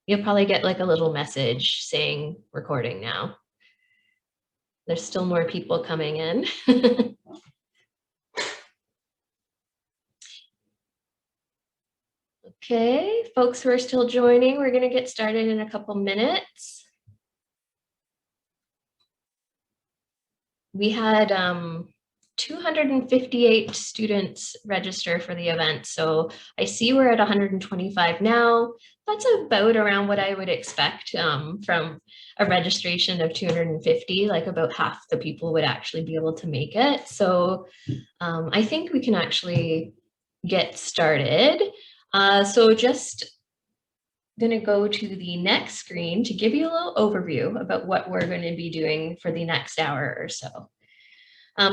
You'll probably get like a little message saying recording now. There's still more people coming in. Okay, folks who are still joining, we're going to get started in a couple minutes. We had 258 students register for the event. So I see we're at 125 now. That's about around what I would expect from a registration of 250, like about half the people would actually be able to make it. So I think we can actually get started. So just going to go to the next screen to give you a little overview about what we're going to be doing for the next hour or so.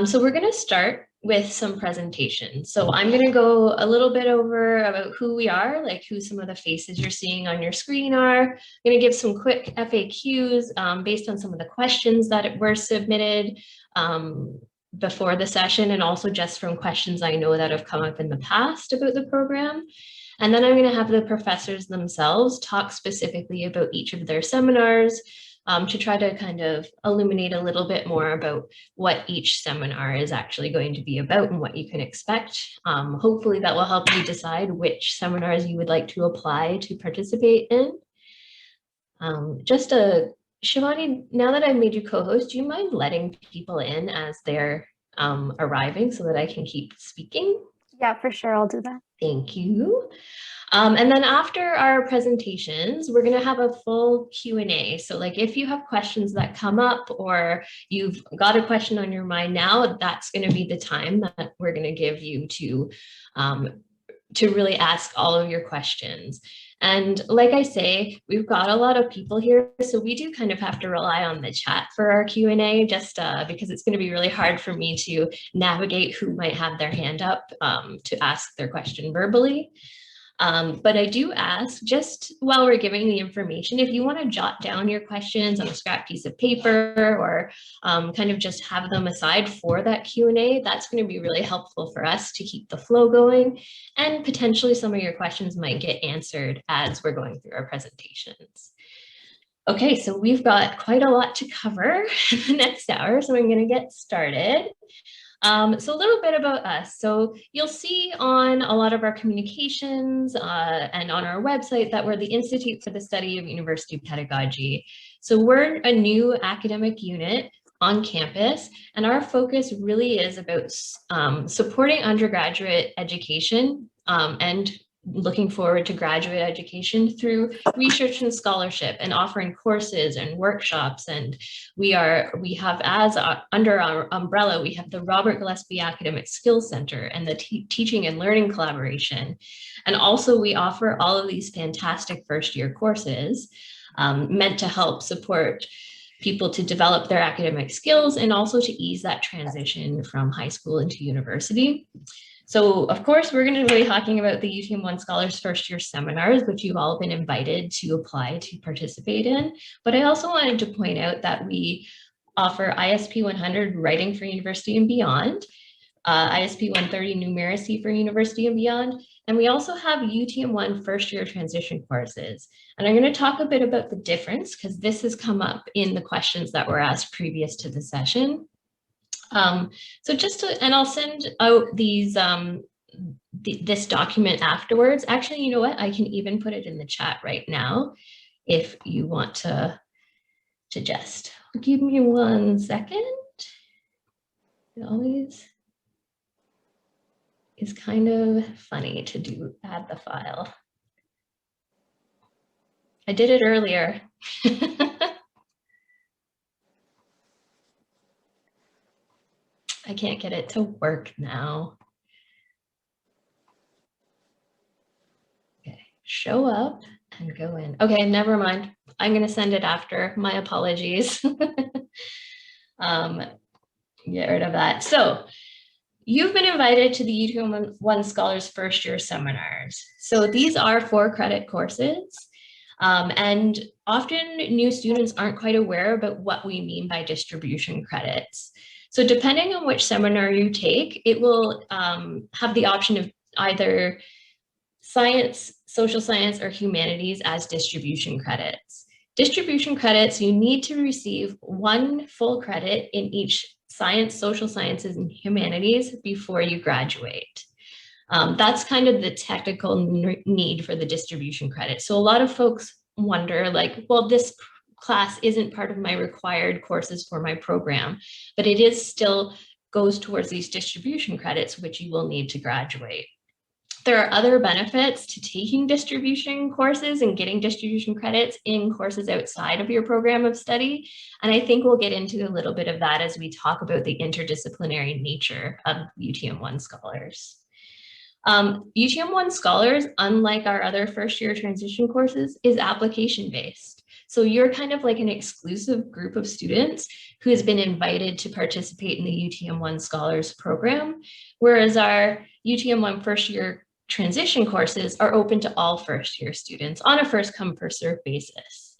So we're going to start with some presentations. So I'm going to go a little bit over about who we are, like who some of the faces you're seeing on your screen are. I'm going to give some quick FAQs based on some of the questions that were submitted before the session, and also just from questions I know that have come up in the past about the program. And then I'm going to have the professors themselves talk specifically about each of their seminars to try to kind of illuminate a little bit more about what each seminar is actually going to be about and what you can expect. Hopefully that will help you decide which seminars you would like to apply to participate in. Shivani, now that I've made you co-host, do you mind letting people in as they're arriving so that I can keep speaking? Yeah, for sure, I'll do that. Thank you. And then after our presentations, we're going to have a full Q&A. So like if you have questions that come up or you've got a question on your mind now, that's going to be the time that we're going to give you to really ask all of your questions. And like I say, we've got a lot of people here, so we do kind of have to rely on the chat for our Q&A, just because it's going to be really hard for me to navigate who might have their hand up to ask their question verbally. But I do ask, just while we're giving the information, if you want to jot down your questions on a scrap piece of paper or kind of just have them aside for that Q&A, that's going to be really helpful for us to keep the flow going. And potentially some of your questions might get answered as we're going through our presentations. Okay, so we've got quite a lot to cover in the next hour, so I'm going to get started. So a little bit about us. So you'll see on a lot of our communications and on our website that we're the Institute for the Study of University Pedagogy. So we're a new academic unit on campus, and our focus really is about supporting undergraduate education and looking forward to graduate education through research and scholarship and offering courses and workshops. And we have as under our umbrella, we have the Robert Gillespie Academic Skills Center and the Teaching and Learning Collaboration. And also we offer all of these fantastic first year courses meant to help support people to develop their academic skills and also to ease that transition from high school into university. So of course, we're going to be talking about the UTM1 Scholars First Year Seminars, which you've all been invited to apply to participate in. But I also wanted to point out that we offer ISP 100 Writing for University and Beyond, ISP 130 Numeracy for University and Beyond, and we also have UTM1 First Year Transition courses. And I'm going to talk a bit about the difference because this has come up in the questions that were asked previous to the session. So and I'll send out these, this document afterwards. Actually, you know what? I can even put it in the chat right now if you want to just give me 1 second. It always is kind of funny to add the file. I did it earlier. I can't get it to work now. Okay, show up and go in. Okay, never mind. I'm going to send it after. My apologies. Get rid of that. So you've been invited to the UTM1 Scholars First Year Seminars. So these are 4-credit courses. And often new students aren't quite aware about what we mean by distribution credits. So depending on which seminar you take, it will have the option of either science, social science, or humanities as distribution credits. Distribution credits, you need to receive 1 full credit in each science, social sciences, and humanities before you graduate. That's kind of the technical need for the distribution credit. So a lot of folks wonder like, well, this class isn't part of my required courses for my program, but it is still goes towards these distribution credits, which you will need to graduate. There are other benefits to taking distribution courses and getting distribution credits in courses outside of your program of study. And I think we'll get into a little bit of that as we talk about the interdisciplinary nature of UTM1 scholars. UTM1 scholars, unlike our other first-year transition courses, is application-based. So you're kind of like an exclusive group of students who has been invited to participate in the UTM1 Scholars Program, whereas our UTM1 first-year transition courses are open to all first-year students on a first-come, first-served basis.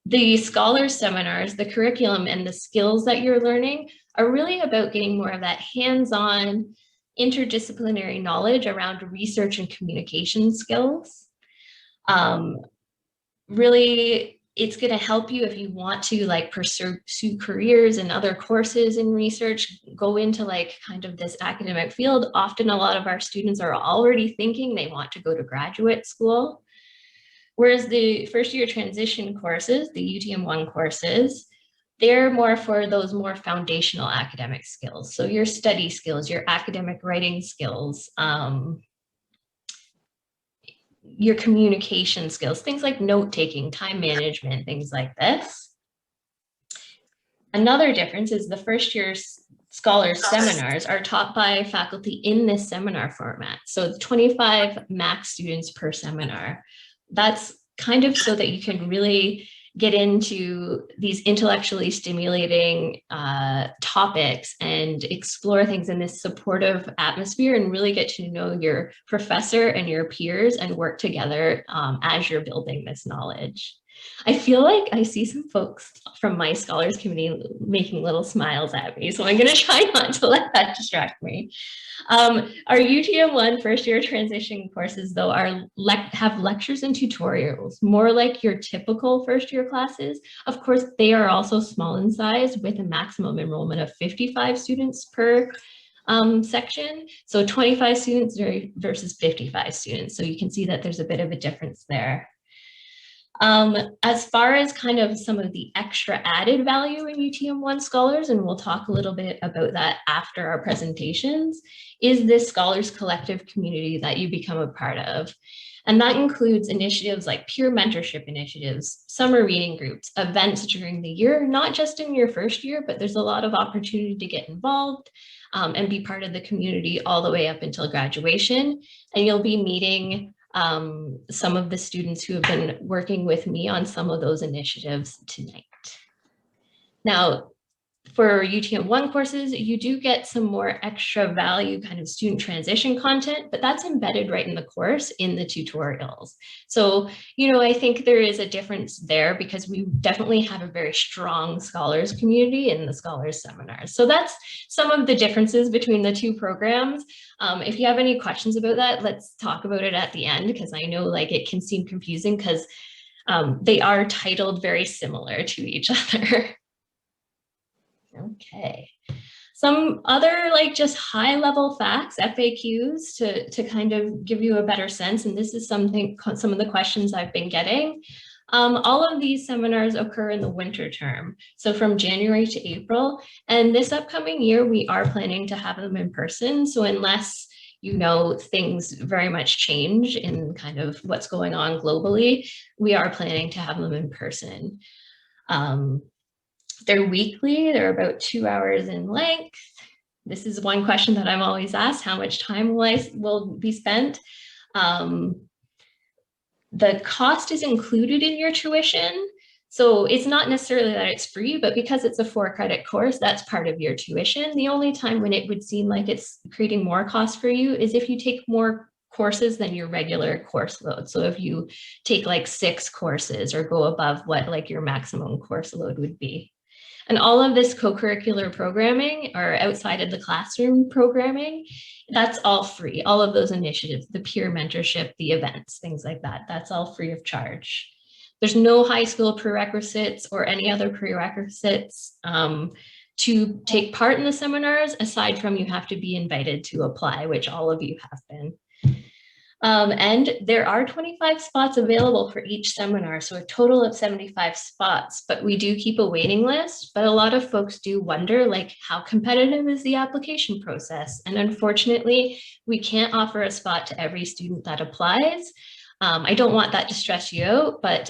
The Scholars Seminars, the curriculum and the skills that you're learning are really about getting more of that hands-on interdisciplinary knowledge around research and communication skills. Really, it's going to help you if you want to like pursue careers and other courses in research, go into like kind of this academic field. Often a lot of our students are already thinking they want to go to graduate school. Whereas the first year transition courses, the UTM1 courses, they're more for those more foundational academic skills. So your study skills, your academic writing skills, your communication skills, things like note-taking, time management, things like this. Another difference is the first year scholars seminars are taught by faculty in this seminar format. So 25 max students per seminar. That's kind of so that you can really get into these intellectually stimulating topics and explore things in this supportive atmosphere and really get to know your professor and your peers and work together as you're building this knowledge. I feel like I see some folks from my scholars committee making little smiles at me, so I'm going to try not to let that distract me. Our UTM1 first year transition courses, though, have lectures and tutorials, more like your typical first year classes. Of course, they are also small in size with a maximum enrollment of 55 students per section. So 25 students versus 55 students. So you can see that there's a bit of a difference there. As far as kind of some of the extra added value in UTM1 scholars, and we'll talk a little bit about that after our presentations, is this scholars collective community that you become a part of. And that includes initiatives like peer mentorship initiatives, summer reading groups, events during the year, not just in your first year, but there's a lot of opportunity to get involved and be part of the community all the way up until graduation. And you'll be meeting some of the students who have been working with me on some of those initiatives tonight. Now, for UTM1 courses, you do get some more extra value kind of student transition content, but that's embedded right in the course in the tutorials. So, you know, I think there is a difference there because we definitely have a very strong scholars community in the scholars seminars. So that's some of the differences between the two programs. If you have any questions about that, let's talk about it at the end, because I know like it can seem confusing because they are titled very similar to each other. Okay, some other like just high level facts, FAQs to kind of give you a better sense. And this is some of the questions I've been getting. All of these seminars occur in the winter term, so from January to April. And this upcoming year, we are planning to have them in person. So unless, you know, things very much change in kind of what's going on globally, we are planning to have them in person. They're weekly, they're about 2 hours in length. This is one question that I'm always asked, how much time will be spent? The cost is included in your tuition. So it's not necessarily that it's free, but because it's a 4-credit course, that's part of your tuition. The only time when it would seem like it's creating more cost for you is if you take more courses than your regular course load. So if you take like 6 courses or go above what like your maximum course load would be. And all of this co-curricular programming or outside of the classroom programming, that's all free. All of those initiatives, the peer mentorship, the events, things like that, that's all free of charge. There's no high school prerequisites or any other prerequisites to take part in the seminars, aside from you have to be invited to apply, which all of you have been. And there are 25 spots available for each seminar, so a total of 75 spots, but we do keep a waiting list. But a lot of folks do wonder, like, how competitive is the application process? And unfortunately, we can't offer a spot to every student that applies. I don't want that to stress you out, but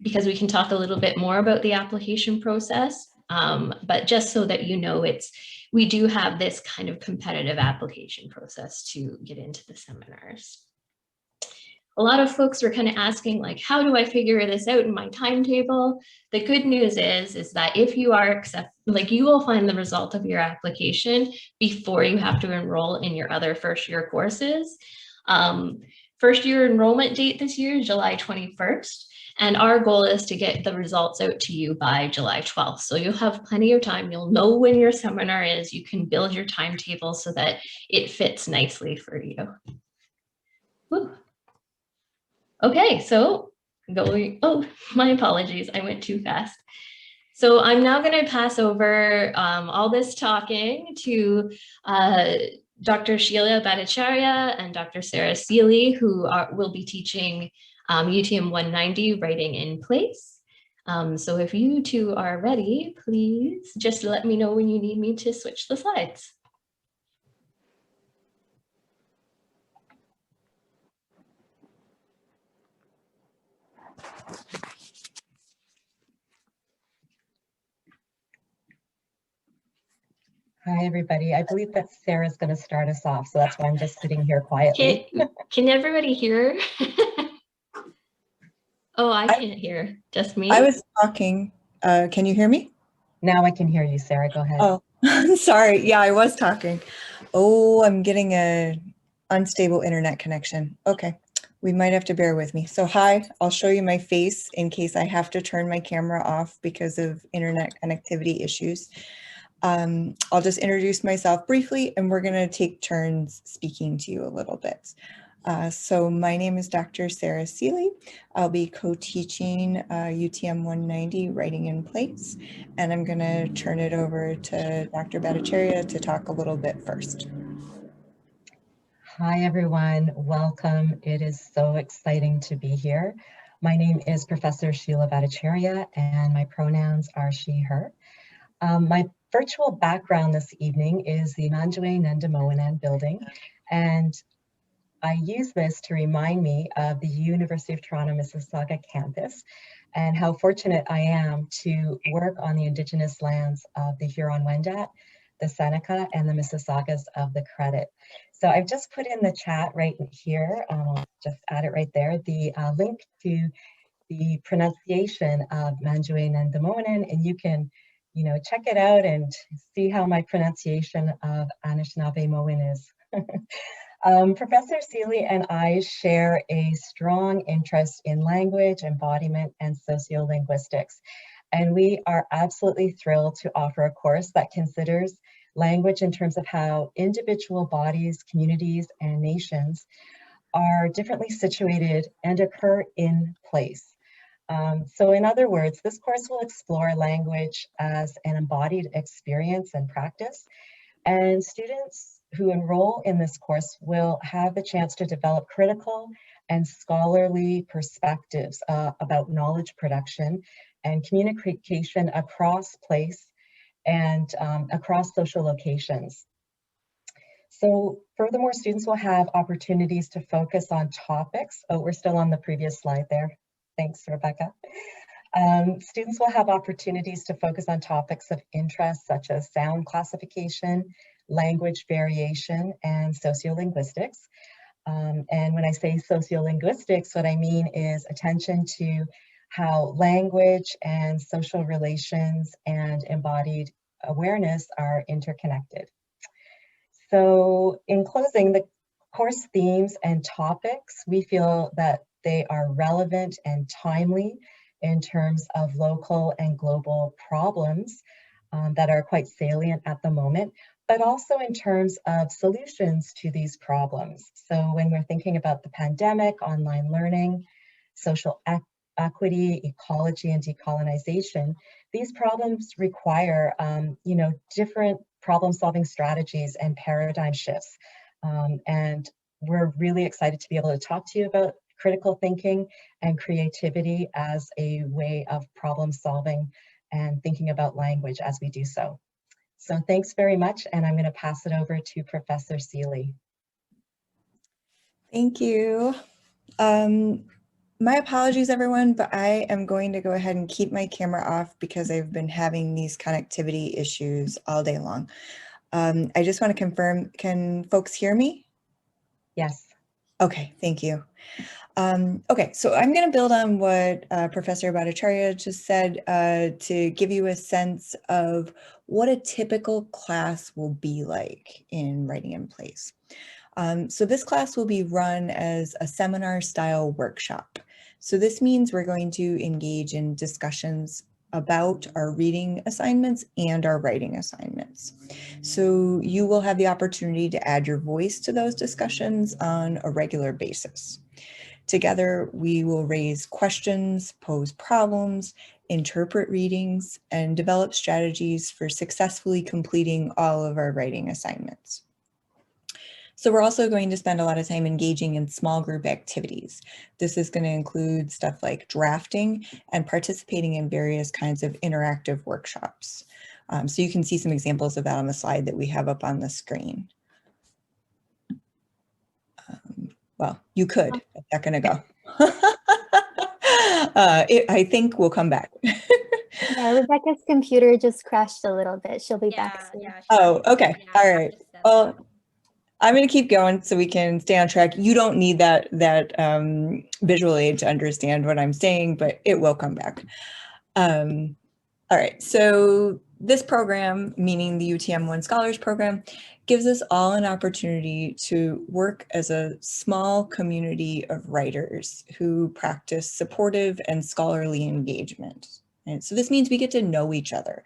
because we can talk a little bit more about the application process, but just so that you know, we do have this kind of competitive application process to get into the seminars. A lot of folks were kind of asking, like, how do I figure this out in my timetable? The good news is that if you are you will find the result of your application before you have to enroll in your other first year courses. First year enrollment date this year is July 21st. And our goal is to get the results out to you by July 12th. So you'll have plenty of time. You'll know when your seminar is. You can build your timetable so that it fits nicely for you. Whew. Okay, so my apologies. I went too fast. So I'm now going to pass over all this talking to Dr. Sheila Bhattacharya and Dr. Sarah Seeley, who will be teaching UTM 190 Writing in Place. So if you two are ready, please just let me know when you need me to switch the slides. Hi, everybody. I believe that Sarah's going to start us off, so that's why I'm just sitting here quietly. Can everybody hear? Oh, I can't hear. Just me? I was talking. Can you hear me? Now I can hear you, Sarah. Go ahead. Oh, sorry. Yeah, I was talking. Oh, I'm getting a unstable internet connection. Okay, we might have to bear with me. So hi, I'll show you my face in case I have to turn my camera off because of internet connectivity issues. I'll just introduce myself briefly and we're going to take turns speaking to you a little bit. So my name is Dr. Sarah Seeley. I'll be co-teaching UTM 190 Writing in Place, and I'm going to turn it over to Dr. Bhattacharya to talk a little bit first. Hi, everyone. Welcome. It is so exciting to be here. My name is Professor Sheila Bhattacharya, and my pronouns are she, her. My virtual background this evening is the Manjwe Nandamohanan building, and I use this to remind me of the University of Toronto Mississauga campus and how fortunate I am to work on the Indigenous lands of the Huron-Wendat, the Seneca, and the Mississaugas of the Credit. So I've just put in the chat right here, I'll just add it right there, the link to the pronunciation of Manjwe Nandamohanan, and you can check it out and see how my pronunciation of Anishinaabe-Moan is. Professor Seeley and I share a strong interest in language, embodiment, and sociolinguistics. And we are absolutely thrilled to offer a course that considers language in terms of how individual bodies, communities, and nations are differently situated and occur in place. So in other words, this course will explore language as an embodied experience and practice. And students who enroll in this course will have the chance to develop critical and scholarly perspectives about knowledge production and communication across place and across social locations. So furthermore, students will have opportunities to focus on topics. Oh, we're still on the previous slide there. Thanks, Rebecca. Students will have opportunities to focus on topics of interest such as sound classification, language variation, and sociolinguistics. And when I say sociolinguistics, what I mean is attention to how language and social relations and embodied awareness are interconnected. So in closing, the course themes and topics, we feel that they are relevant and timely in terms of local and global problems that are quite salient at the moment, but also in terms of solutions to these problems. So when we're thinking about the pandemic, online learning, social equity, ecology, and decolonization, these problems require, different problem-solving strategies and paradigm shifts. And we're really excited to be able to talk to you about critical thinking and creativity as a way of problem solving and thinking about language as we do so. So thanks very much, and I'm going to pass it over to Professor Seeley. Thank you. My apologies, everyone, but I am going to go ahead and keep my camera off because I've been having these connectivity issues all day long. I just want to confirm, can folks hear me? Yes. Okay, thank you. Okay, so I'm going to build on what Professor Bhattacharya just said to give you a sense of what a typical class will be like in Writing in Place. So this class will be run as a seminar style workshop. So this means we're going to engage in discussions about our reading assignments and our writing assignments. So you will have the opportunity to add your voice to those discussions on a regular basis. Together, we will raise questions, pose problems, interpret readings, and develop strategies for successfully completing all of our writing assignments. So we're also going to spend a lot of time engaging in small group activities. This is going to include stuff like drafting and participating in various kinds of interactive workshops. So you can see some examples of that on the slide that we have up on the screen. Well, you could a second ago. I think we'll come back. Yeah, Rebecca's computer just crashed a little bit. She'll be back soon. Oh, okay. All right. Well, I'm going to keep going so we can stay on track. You don't need that visual aid to understand what I'm saying, but it will come back. All right. So this program, meaning the UTM-1 Scholars Program, gives us all an opportunity to work as a small community of writers who practice supportive and scholarly engagement. And so this means we get to know each other.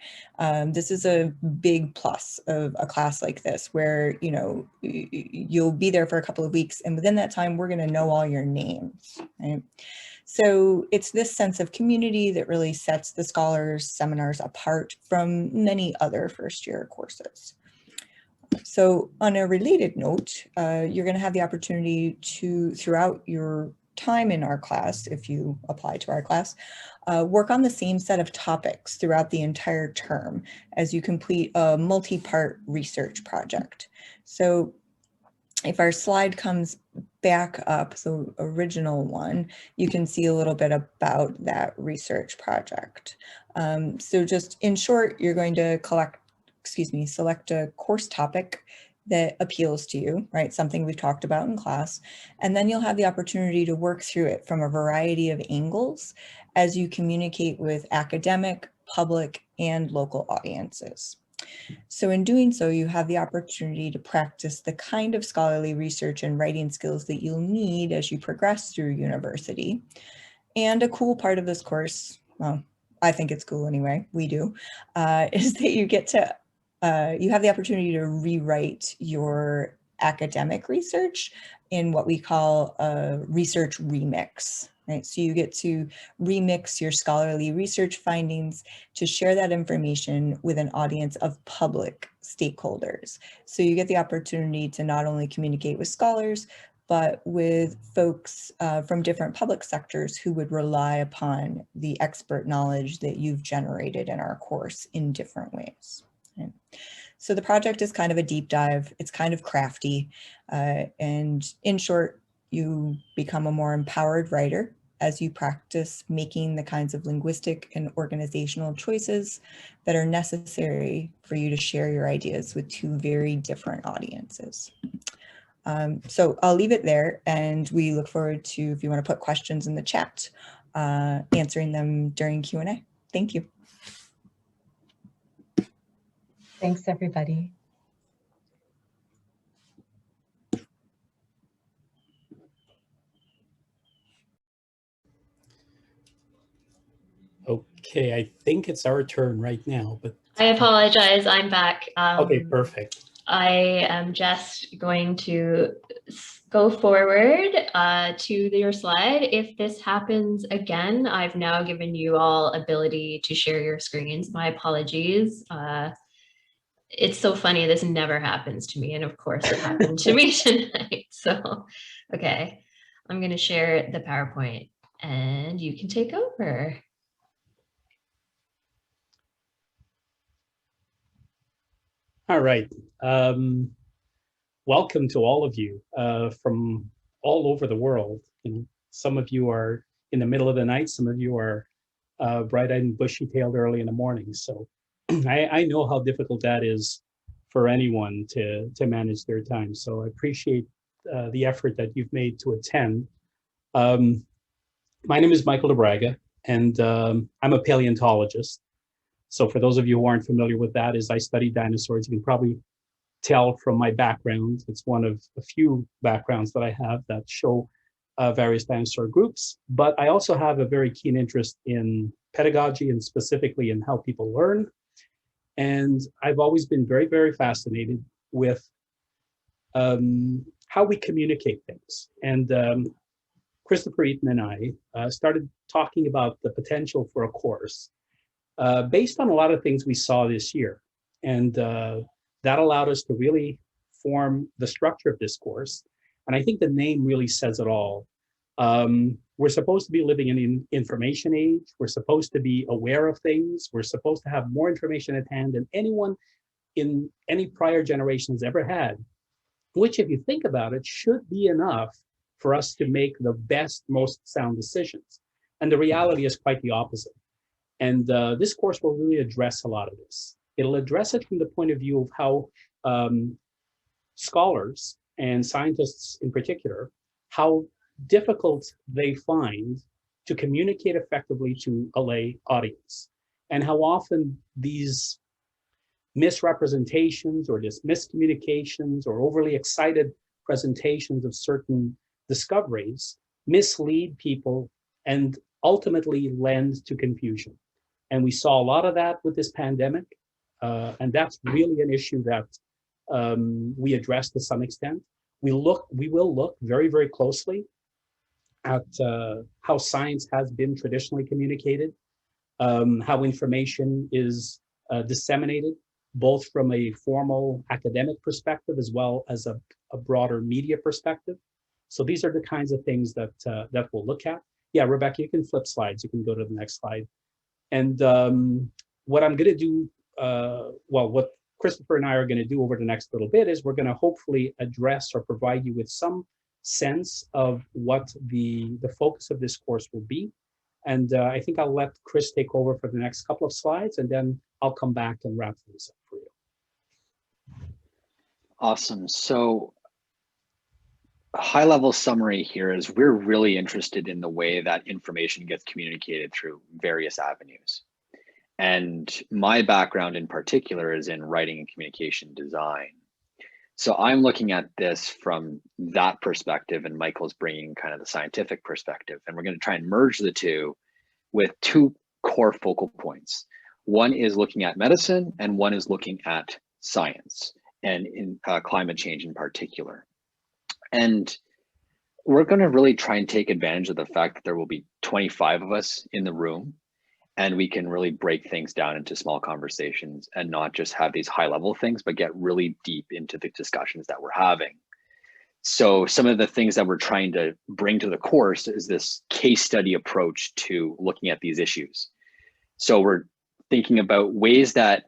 This is a big plus of a class like this, where you'll be there for a couple of weeks, and within that time, we're going to know all your names. Right? So it's this sense of community that really sets the Scholars seminars apart from many other first-year courses. So on a related note, you're going to have the opportunity to, throughout your time in our class, if you apply to our class, work on the same set of topics throughout the entire term as you complete a multi-part research project. So if our slide comes back up, the original one, you can see a little bit about that research project. So just in short, you're going to select a course topic that appeals to you, right? Something we've talked about in class. And then you'll have the opportunity to work through it from a variety of angles as you communicate with academic, public, and local audiences. So in doing so, you have the opportunity to practice the kind of scholarly research and writing skills that you'll need as you progress through university. And a cool part of this course, well, I think it's cool anyway, we do, is that you get to you have the opportunity to rewrite your academic research in what we call a research remix, right? So you get to remix your scholarly research findings to share that information with an audience of public stakeholders. So you get the opportunity to not only communicate with scholars, but with folks from different public sectors who would rely upon the expert knowledge that you've generated in our course in different ways. Right? So the project is kind of a deep dive. It's kind of crafty. And in short, you become a more empowered writer as you practice making the kinds of linguistic and organizational choices that are necessary for you to share your ideas with two very different audiences. So I'll leave it there, and we look forward to, if you want to put questions in the chat, answering them during Q&A. Thank you. Thanks, everybody. Okay, I think it's our turn right now, but I apologize, I'm back. okay, perfect. I am just going to go forward to your slide. If this happens again, I've now given you all ability to share your screens. My apologies. It's so funny, this never happens to me. And of course it happened to me tonight. So, okay, I'm going to share the PowerPoint and you can take over. All right. Welcome to all of you from all over the world. You know, some of you are in the middle of the night. Some of you are bright-eyed and bushy-tailed early in the morning. So I know how difficult that is for anyone to manage their time. So I appreciate the effort that you've made to attend. My name is Michael de Braga, and I'm a paleontologist. So for those of you who aren't familiar with that, is I studied dinosaurs. You can probably tell from my background. It's one of a few backgrounds that I have that show various dinosaur groups. But I also have a very keen interest in pedagogy and specifically in how people learn. And I've always been very, very fascinated with how we communicate things. And Christopher Eaton and I started talking about the potential for a course based on a lot of things we saw this year. And that allowed us to really form the structure of this course. And I think the name really says it all. We're supposed to be living in an information age. We're supposed to be aware of things. We're supposed to have more information at hand than anyone in any prior generation has ever had, which, if you think about it, should be enough for us to make the best, most sound decisions. And the reality is quite the opposite. And this course will really address a lot of this. It'll address it from the point of view of how scholars and scientists in particular, how difficult they find to communicate effectively to a lay audience, and how often these misrepresentations or just miscommunications or overly excited presentations of certain discoveries mislead people and ultimately lend to confusion. And we saw a lot of that with this pandemic. And that's really an issue that we address to some extent. We will look very, very closely at how science has been traditionally communicated, how information is disseminated, both from a formal academic perspective as well as a broader media perspective. So these are the kinds of things that that we'll look at. Yeah, Rebecca, you can flip slides. You can go to the next slide. And what I'm going to do, what Christopher and I are going to do over the next little bit is we're going to hopefully address or provide you with some sense of what the focus of this course will be. And I think I'll let Chris take over for the next couple of slides, and then I'll come back and wrap things up for you. Awesome. So a high-level summary here is we're really interested in the way that information gets communicated through various avenues. And my background in particular is in writing and communication design. So I'm looking at this from that perspective, and Michael's bringing kind of the scientific perspective. And we're going to try and merge the two with two core focal points. One is looking at medicine, and one is looking at science and in climate change in particular. And we're going to really try and take advantage of the fact that there will be 25 of us in the room, and we can really break things down into small conversations and not just have these high level things, but get really deep into the discussions that we're having. So some of the things that we're trying to bring to the course is this case study approach to looking at these issues. So we're thinking about ways that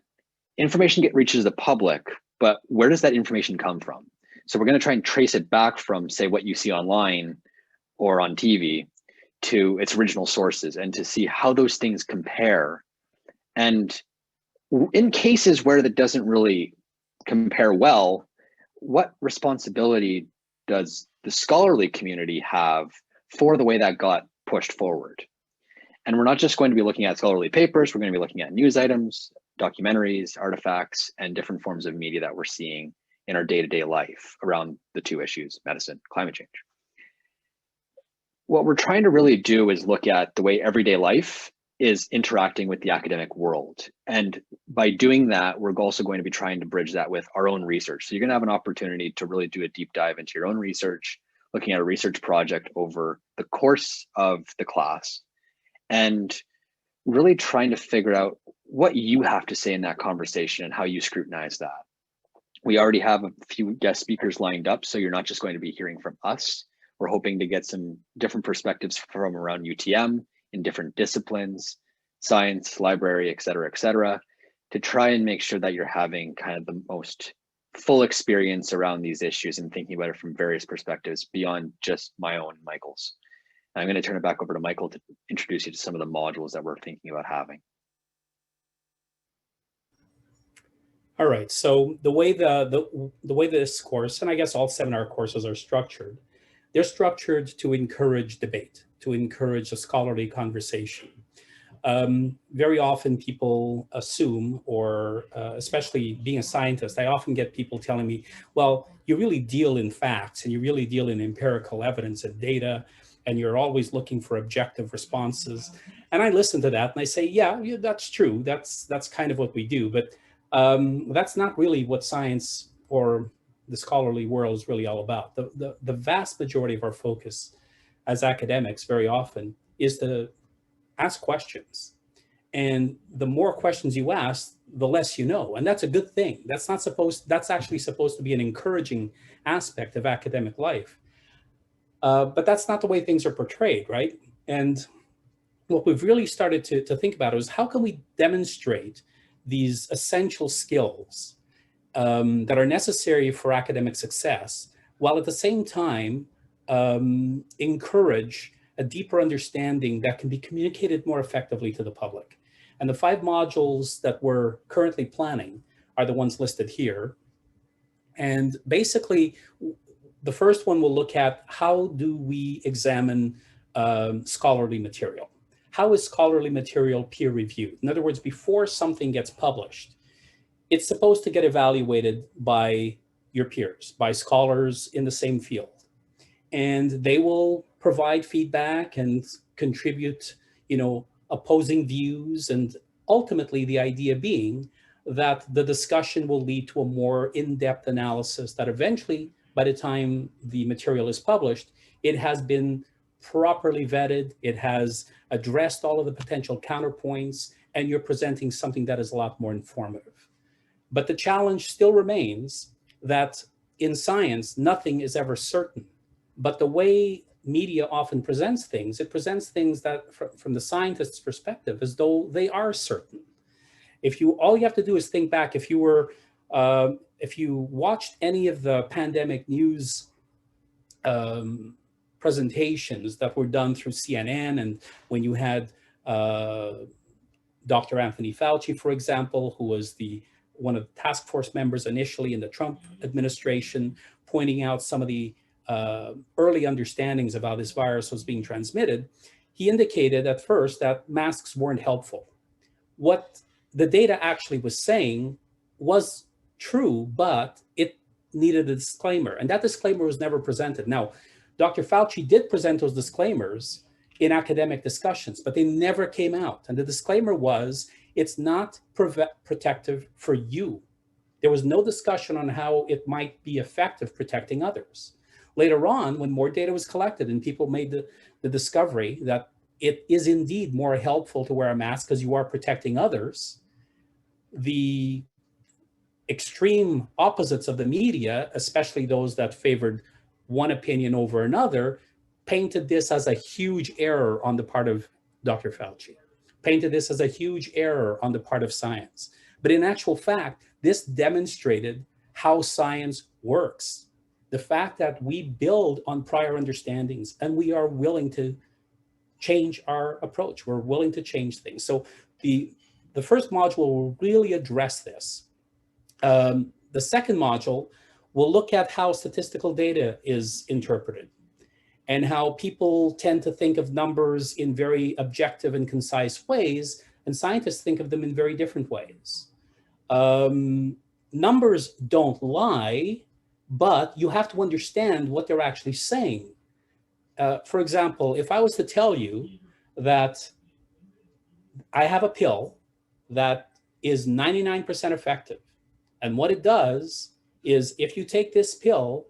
information reaches the public, but where does that information come from? So we're going to try and trace it back from, say, what you see online or on TV to its original sources, and to see how those things compare. And in cases where that doesn't really compare well, what responsibility does the scholarly community have for the way that got pushed forward? And we're not just going to be looking at scholarly papers, we're going to be looking at news items, documentaries, artifacts, and different forms of media that we're seeing in our day-to-day life around the two issues, medicine, climate change. What we're trying to really do is look at the way everyday life is interacting with the academic world. And by doing that, we're also going to be trying to bridge that with our own research. So you're going to have an opportunity to really do a deep dive into your own research, looking at a research project over the course of the class, and really trying to figure out what you have to say in that conversation and how you scrutinize that. We already have a few guest speakers lined up, so you're not just going to be hearing from us. We're hoping to get some different perspectives from around UTM in different disciplines, science, library, et cetera, to try and make sure that you're having kind of the most full experience around these issues and thinking about it from various perspectives beyond just my own, Michael's. I'm going to turn it back over to Michael to introduce you to some of the modules that we're thinking about having. All right, so the way way this course, and I guess all seminar courses are structured, they're structured to encourage debate, to encourage a scholarly conversation. Very often people assume, or especially being a scientist, I often get people telling me, well, you really deal in facts and you really deal in empirical evidence and data, and you're always looking for objective responses. And I listen to that and I say, yeah, that's true. That's kind of what we do. But that's not really what science or the scholarly world is really all about. The vast majority of our focus as academics very often is to ask questions. And the more questions you ask, the less you know. And that's a good thing. That's actually supposed to be an encouraging aspect of academic life. But that's not the way things are portrayed, right? And what we've really started to think about is how can we demonstrate these essential skills that are necessary for academic success, while at the same time encourage a deeper understanding that can be communicated more effectively to the public. And the 5 modules that we're currently planning are the ones listed here. And basically, the first one will look at how do we examine scholarly material? How is scholarly material peer reviewed? In other words, before something gets published, it's supposed to get evaluated by your peers, by scholars in the same field. And they will provide feedback and contribute, opposing views. And ultimately, the idea being that the discussion will lead to a more in-depth analysis that eventually, by the time the material is published, it has been properly vetted, it has addressed all of the potential counterpoints, and you're presenting something that is a lot more informative. But the challenge still remains that in science, nothing is ever certain. But the way media often presents things, it presents things that from the scientist's perspective, as though they are certain. All you have to do is think back, if you watched any of the pandemic news presentations that were done through CNN, and when you had Dr. Anthony Fauci, for example, who was one of the task force members initially in the Trump administration, pointing out some of the early understandings of how this virus was being transmitted, he indicated at first that masks weren't helpful. What the data actually was saying was true, but it needed a disclaimer, and that disclaimer was never presented. Now, Dr. Fauci did present those disclaimers in academic discussions, but they never came out. And the disclaimer was, it's not protective for you. There was no discussion on how it might be effective protecting others. Later on, when more data was collected and people made the discovery that it is indeed more helpful to wear a mask because you are protecting others, the extreme opposites of the media, especially those that favored one opinion over another, painted this as a huge error on the part of Dr. Fauci, painted this as a huge error on the part of science. But in actual fact, this demonstrated how science works. The fact that we build on prior understandings and we are willing to change our approach. We're willing to change things. So the first module will really address this. The second module will look at how statistical data is interpreted and how people tend to think of numbers in very objective and concise ways, and scientists think of them in very different ways. Numbers don't lie, but you have to understand what they're actually saying. For example, if I was to tell you that I have a pill that is 99% effective. And what it does is if you take this pill,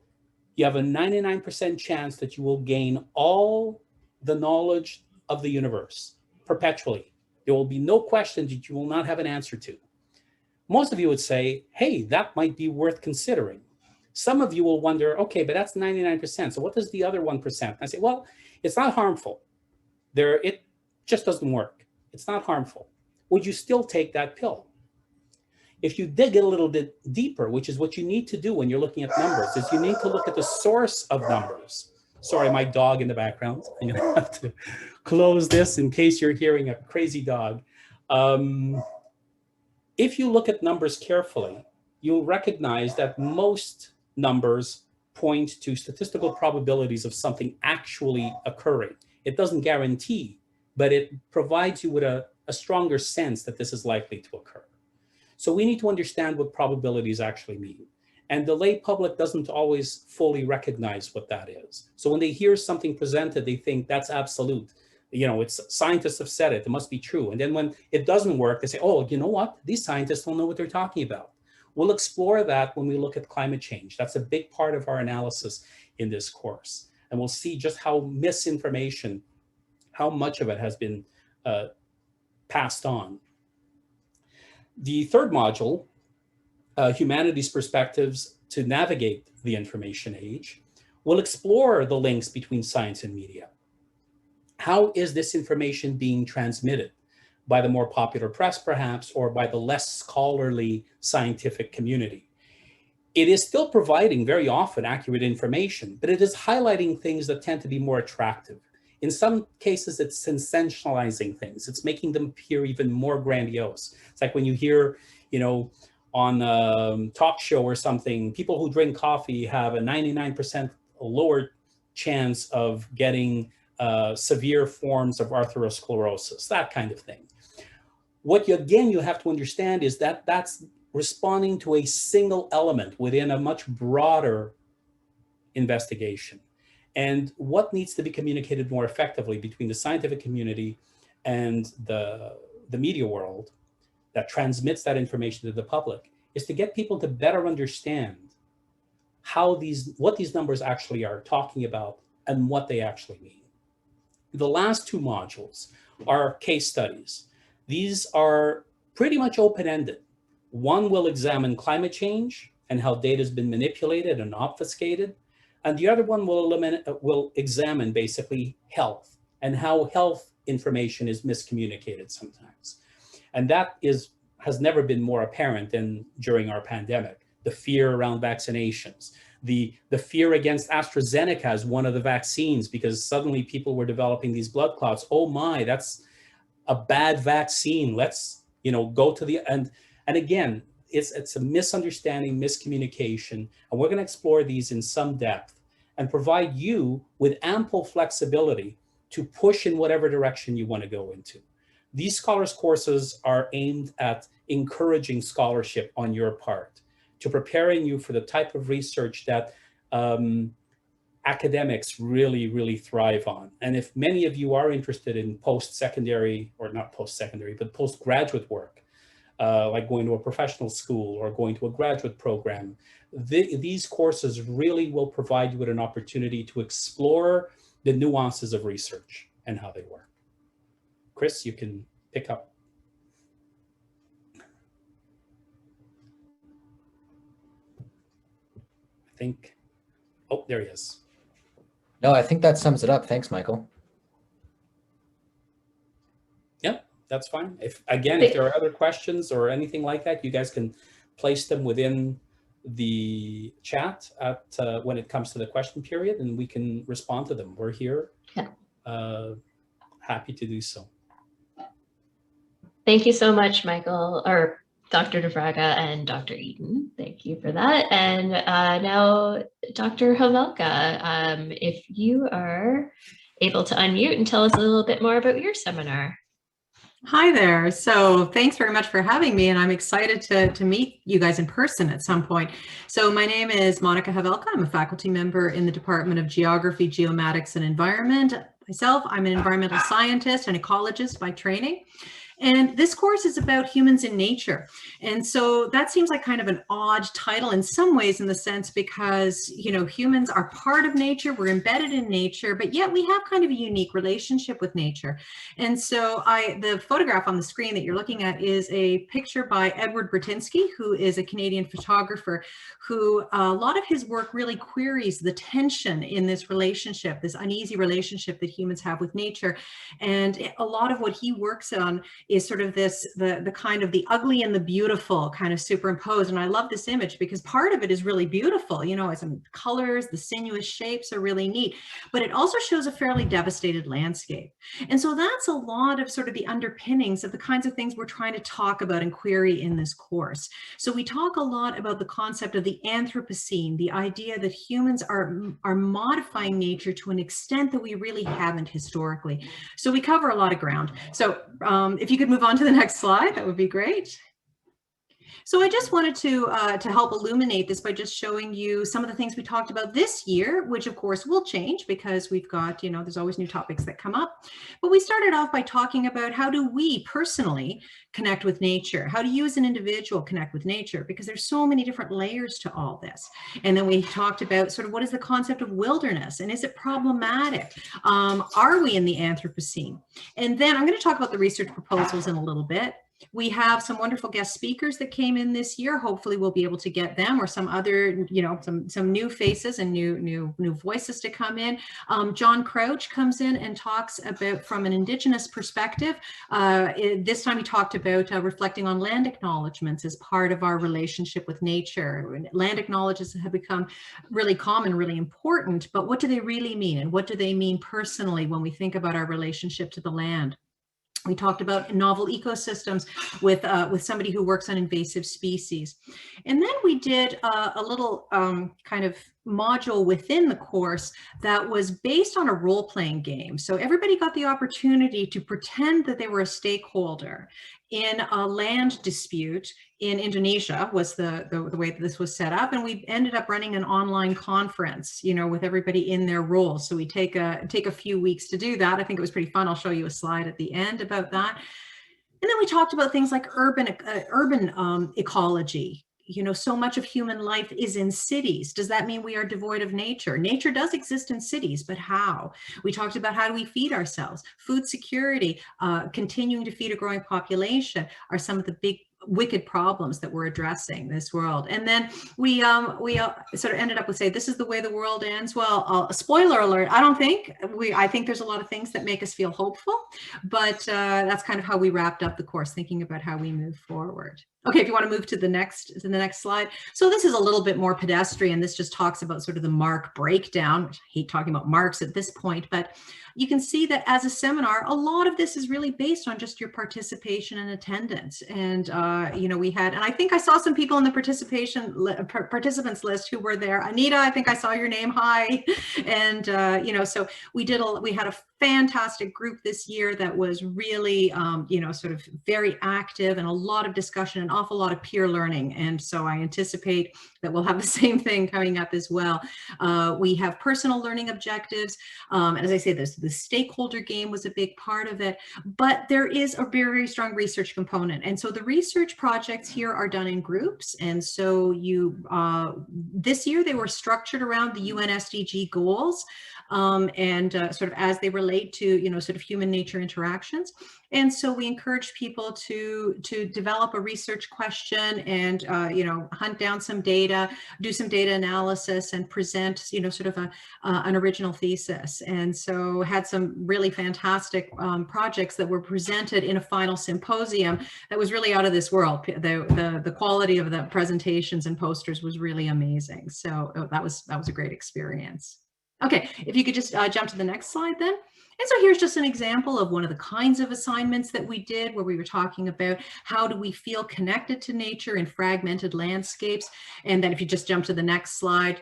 you have a 99% chance that you will gain all the knowledge of the universe perpetually. There will be no questions that you will not have an answer to. Most of you would say, hey, that might be worth considering. Some of you will wonder, okay, but that's 99%. So what does the other 1%? I say, well, it's not harmful. It just doesn't work. It's not harmful. Would you still take that pill? If you dig it a little bit deeper, which is what you need to do when you're looking at numbers, is you need to look at the source of numbers. Sorry, my dog in the background. I'm gonna have to close this in case you're hearing a crazy dog. If you look at numbers carefully, you'll recognize that most numbers point to statistical probabilities of something actually occurring. It doesn't guarantee, but it provides you with a stronger sense that this is likely to occur. So we need to understand what probabilities actually mean. And the lay public doesn't always fully recognize what that is. So when they hear something presented, they think that's absolute. You know, it's scientists have said it must be true. And then when it doesn't work, they say, oh, you know what? These scientists don't know what they're talking about. We'll explore that when we look at climate change. That's a big part of our analysis in this course. And we'll see just how misinformation, how much of it has been passed on. The third module, Humanities Perspectives to Navigate the Information Age, will explore the links between science and media. How is this information being transmitted? By the more popular press, perhaps, or by the less scholarly scientific community? It is still providing very often accurate information, but it is highlighting things that tend to be more attractive. In some cases, it's sensationalizing things. It's making them appear even more grandiose. It's like when you hear, you know, on a talk show or something, people who drink coffee have a 99% lower chance of getting severe forms of atherosclerosis, that kind of thing. What you have to understand is that that's responding to a single element within a much broader investigation. And what needs to be communicated more effectively between the scientific community and the media world that transmits that information to the public is to get people to better understand what these numbers actually are talking about and what they actually mean. The last two modules are case studies. These are pretty much open-ended. One will examine climate change and how data has been manipulated and obfuscated. And the other one will examine basically health and how health information is miscommunicated sometimes. And that has never been more apparent than during our pandemic. The fear around vaccinations, the fear against AstraZeneca as one of the vaccines, because suddenly people were developing these blood clots. Oh my, that's a bad vaccine. Let's, go to the end. And again, it's a misunderstanding, miscommunication, and we're going to explore these in some depth and provide you with ample flexibility to push in whatever direction you want to go into. These scholars courses are aimed at encouraging scholarship on your part, to preparing you for the type of research that academics really, really thrive on. And if many of you are interested in post-secondary, or not post-secondary, but postgraduate work, like going to a professional school or going to a graduate program, these courses really will provide you with an opportunity to explore the nuances of research and how they work. Chris, you can pick up. I think, oh, there he is. No, I think that sums it up. Thanks, Michael. Yep, that's fine. If there are other questions or anything like that, you guys can place them within the chat at when it comes to the question period, and we can respond to them. We're here, happy to do so. Thank you so much, Michael, or Dr. DeVraga and Dr. Eden. Thank you for that. And now, Dr. Havelka, if you are able to unmute and tell us a little bit more about your seminar. Hi there. So thanks very much for having me, and I'm excited to meet you guys in person at some point. So my name is Monica Havelka. I'm a faculty member in the Department of Geography, Geomatics, and Environment. Myself, I'm an environmental scientist and ecologist by training. And this course is about humans in nature. And so that seems like kind of an odd title in some ways, in the sense because, you know, humans are part of nature, we're embedded in nature, but yet we have kind of a unique relationship with nature. And so the photograph on the screen that you're looking at is a picture by Edward Burtynsky, who is a Canadian photographer, who a lot of his work really queries the tension in this relationship, this uneasy relationship that humans have with nature. And a lot of what he works on is sort of this, the kind of the ugly and the beautiful kind of superimposed. And I love this image because part of it is really beautiful, you know, some colors, the sinuous shapes are really neat, but it also shows a fairly devastated landscape. And so that's a lot of sort of the underpinnings of the kinds of things we're trying to talk about and query in this course. So we talk a lot about the concept of the Anthropocene, the idea that humans are modifying nature to an extent that we really haven't historically. So we cover a lot of ground. So if you could move on to the next slide, that would be great. So I just wanted to help illuminate this by just showing you some of the things we talked about this year, which of course will change because we've got, you know, there's always new topics that come up. But we started off by talking about how do we personally connect with nature? How do you as an individual connect with nature? Because there's so many different layers to all this. And then we talked about sort of what is the concept of wilderness and is it problematic? Are we in the Anthropocene? And then I'm going to talk about the research proposals in a little bit. We have some wonderful guest speakers that came in this year. Hopefully we'll be able to get them or some other, you know, some new faces and new voices to come in. John Crouch comes in and talks about from an Indigenous perspective. This time he talked about reflecting on land acknowledgements as part of our relationship with nature. Land acknowledgements have become really common, really important, but what do they really mean? And what do they mean personally when we think about our relationship to the land? We talked about novel ecosystems with somebody who works on invasive species. And then we did a little kind of module within the course that was based on a role-playing game. So everybody got the opportunity to pretend that they were a stakeholder in a land dispute in Indonesia was the way that this was set up. And we ended up running an online conference, you know, with everybody in their roles. So we take a few weeks to do that. I think it was pretty fun. I'll show you a slide at the end about that. And then we talked about things like urban ecology. You know, so much of human life is in cities. Does that mean we are devoid of nature? Nature does exist in cities, but how? We talked about how do we feed ourselves? Food security, continuing to feed a growing population are some of the big wicked problems that we're addressing in this world. And then we sort of ended up with say, this is the way the world ends. Well, spoiler alert, I think there's a lot of things that make us feel hopeful, but that's kind of how we wrapped up the course, thinking about how we move forward. Okay, if you want to move to the next slide. So this is a little bit more pedestrian. This just talks about sort of the MARC breakdown, which I hate talking about marks at this point, but you can see that as a seminar, a lot of this is really based on just your participation and attendance. And, you know, we had, and I think I saw some people in the participants list who were there. Anita, I think I saw your name. Hi. And, you know, so we had a fantastic group this year that was really, you know, sort of very active and a lot of discussion, an awful lot of peer learning. And so I anticipate that we'll have the same thing coming up as well. We have personal learning objectives. And as I say, the stakeholder game was a big part of it, but there is a very strong research component. And so the research projects here are done in groups. And so this year they were structured around the UN SDG goals and sort of as they relate to, you know, sort of human nature interactions. And so we encourage people to develop a research question and, you know, hunt down some data, do some data analysis and present, you know, sort of an original thesis. And so had some really fantastic projects that were presented in a final symposium that was really out of this world. The quality of the presentations and posters was really amazing. So that was a great experience. Okay, if you could just jump to the next slide then. And so here's just an example of one of the kinds of assignments that we did where we were talking about how do we feel connected to nature in fragmented landscapes. And then if you just jump to the next slide,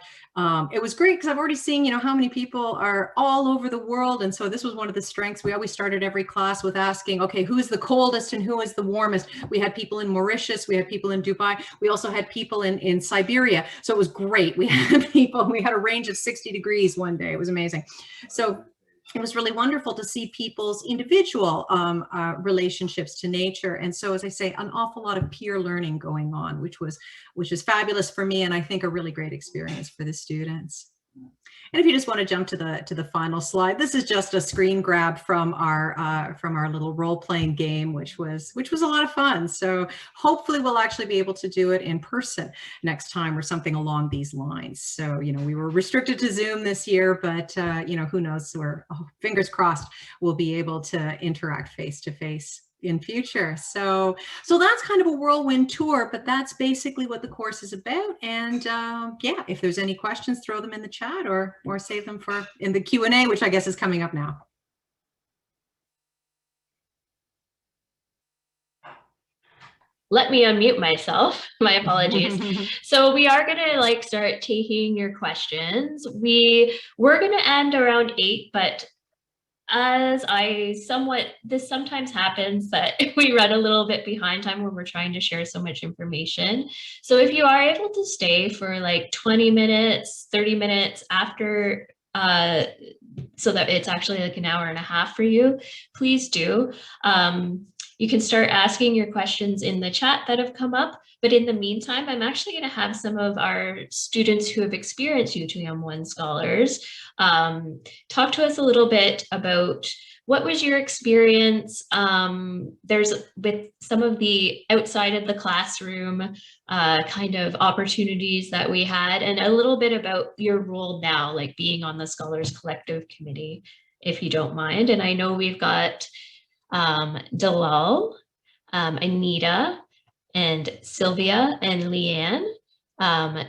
it was great because I've already seen, you know, how many people are all over the world. And so this was one of the strengths. We always started every class with asking, okay, who is the coldest and who is the warmest? We had people in Mauritius, we had people in Dubai. We also had people in Siberia. So it was great. We had people, we had a range of 60 degrees one day. It was amazing. So it was really wonderful to see people's individual relationships to nature. And so, as I say, an awful lot of peer learning going on, which was fabulous for me, and I think a really great experience for the students. And if you just want to jump to the final slide, this is just a screen grab from our little role-playing game, which was a lot of fun. So hopefully we'll actually be able to do it in person next time or something along these lines. So, we were restricted to Zoom this year, but who knows, fingers crossed, we'll be able to interact face-to-face in future. So that's kind of a whirlwind tour, but that's basically what the course is about. And yeah, if there's any questions, throw them in the chat or save them for in the Q&A, which I guess is coming up now. Let me unmute myself. My apologies. So we are going to start taking your questions. We're going to end around 8, but as this sometimes happens that we run a little bit behind time when we're trying to share so much information. So if you are able to stay for 20 minutes, 30 minutes after, so that it's actually an hour and a half for you, please do. You can start asking your questions in the chat that have come up. But in the meantime, I'm actually going to have some of our students who have experienced UTM-1 Scholars talk to us a little bit about what was your experience. There's with some of the outside of the classroom kind of opportunities that we had, and a little bit about your role now, like being on the Scholars Collective Committee, if you don't mind. And I know we've got Dalal, Anita, and Sylvia and Leanne.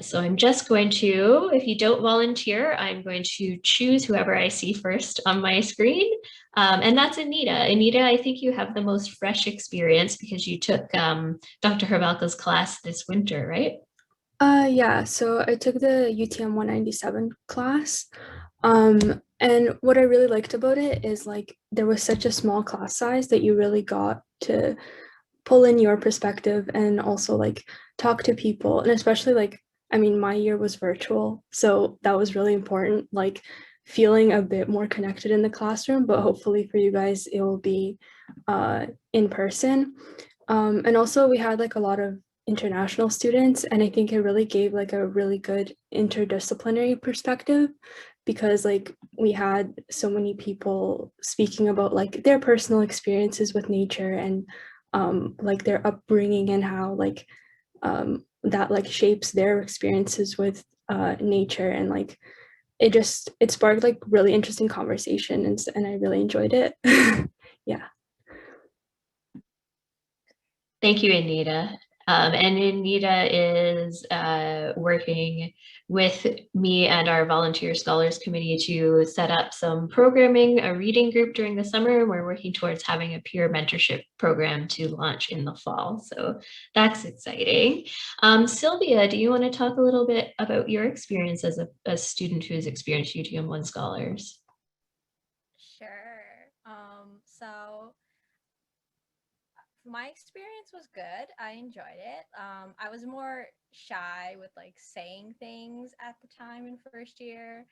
So I'm just going to, if you don't volunteer, I'm going to choose whoever I see first on my screen. And that's Anita. Anita, I think you have the most fresh experience because you took Dr. Hrabelka's class this winter, right? Yeah, so I took the UTM 197 class. And what I really liked about it is there was such a small class size that you really got to pull in your perspective and also talk to people. And especially I mean, my year was virtual, so that was really important, feeling a bit more connected in the classroom, but hopefully for you guys, it will be in person. And also we had a lot of international students, and I think it really gave a really good interdisciplinary perspective, because we had so many people speaking about their personal experiences with nature and their upbringing and how that shapes their experiences with nature, and it sparked really interesting conversation, and I really enjoyed it. Yeah. Thank you, Anita. And Anita is working with me and our Volunteer Scholars Committee to set up some programming, a reading group during the summer, and we're working towards having a peer mentorship program to launch in the fall. So that's exciting. Sylvia, do you want to talk a little bit about your experience as a student who's experienced UTM-1 Scholars? Sure. So my experience was good. I enjoyed it. I was more shy with saying things at the time in first year.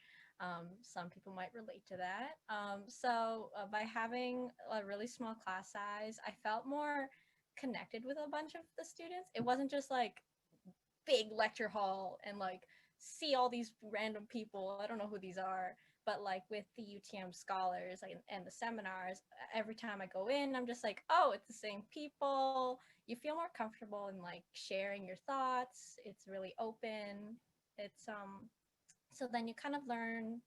Some people might relate to that. So by having a really small class size, I felt more connected with a bunch of the students. It wasn't just big lecture hall and see all these random people. I don't know who these are. But with the UTM Scholars and the seminars, every time I go in, I'm just oh, it's the same people. You feel more comfortable in sharing your thoughts. It's really open. It's so then you kind of learn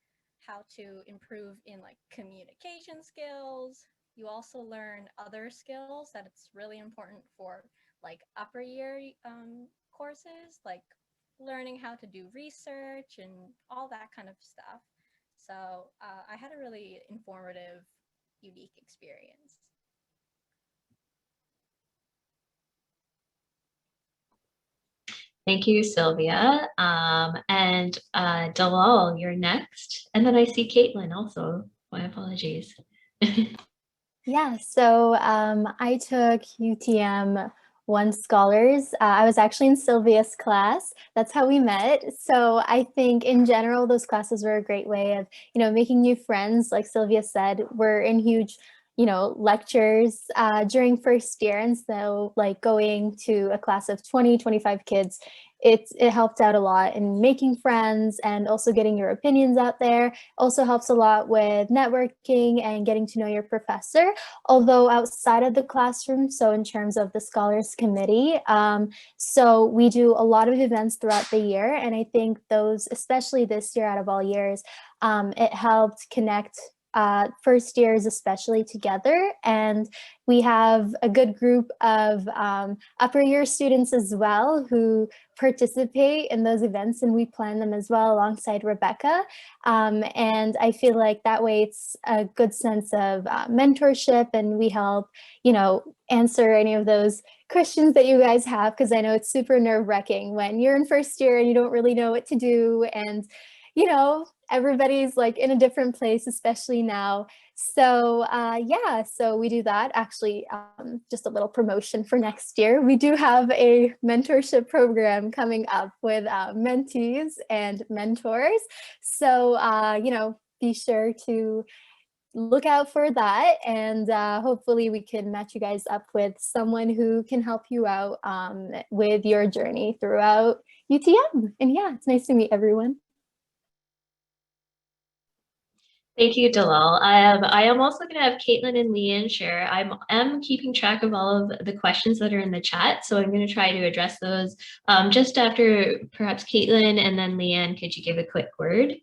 how to improve in communication skills. You also learn other skills that it's really important for upper year courses, learning how to do research and all that kind of stuff. So I had a really informative, unique experience. Thank you, Sylvia. And Dalal, you're next. And then I see Caitlin also. My apologies. Yeah, so I took UTM UTM-1 scholars. I was actually in Sylvia's class. That's how we met. So I think in general, those classes were a great way of, making new friends. Like Sylvia said, we're in huge lectures during first year. And so like going to a class of 20, 25 kids, it helped out a lot in making friends and also getting your opinions out there. Also helps a lot with networking and getting to know your professor, although outside of the classroom. So in terms of the Scholars Committee, so we do a lot of events throughout the year. And I think those, especially this year out of all years, it helped connect first years especially together. And we have a good group of upper year students as well who participate in those events, and we plan them as well alongside Rebecca. And I feel like that way it's a good sense of mentorship, and we help, answer any of those questions that you guys have, because I know it's super nerve-wracking when you're in first year and you don't really know what to do, and everybody's like in a different place, especially now. So yeah, so we do that. Actually, just a little promotion for next year. We do have a mentorship program coming up with mentees and mentors. So, be sure to look out for that, and hopefully we can match you guys up with someone who can help you out with your journey throughout UTM. And yeah, it's nice to meet everyone. Thank you, Dalal. I am also going to have Caitlin and Leanne share. I'm keeping track of all of the questions that are in the chat, so I'm going to try to address those just after perhaps Caitlin, and then Leanne, could you give a quick word?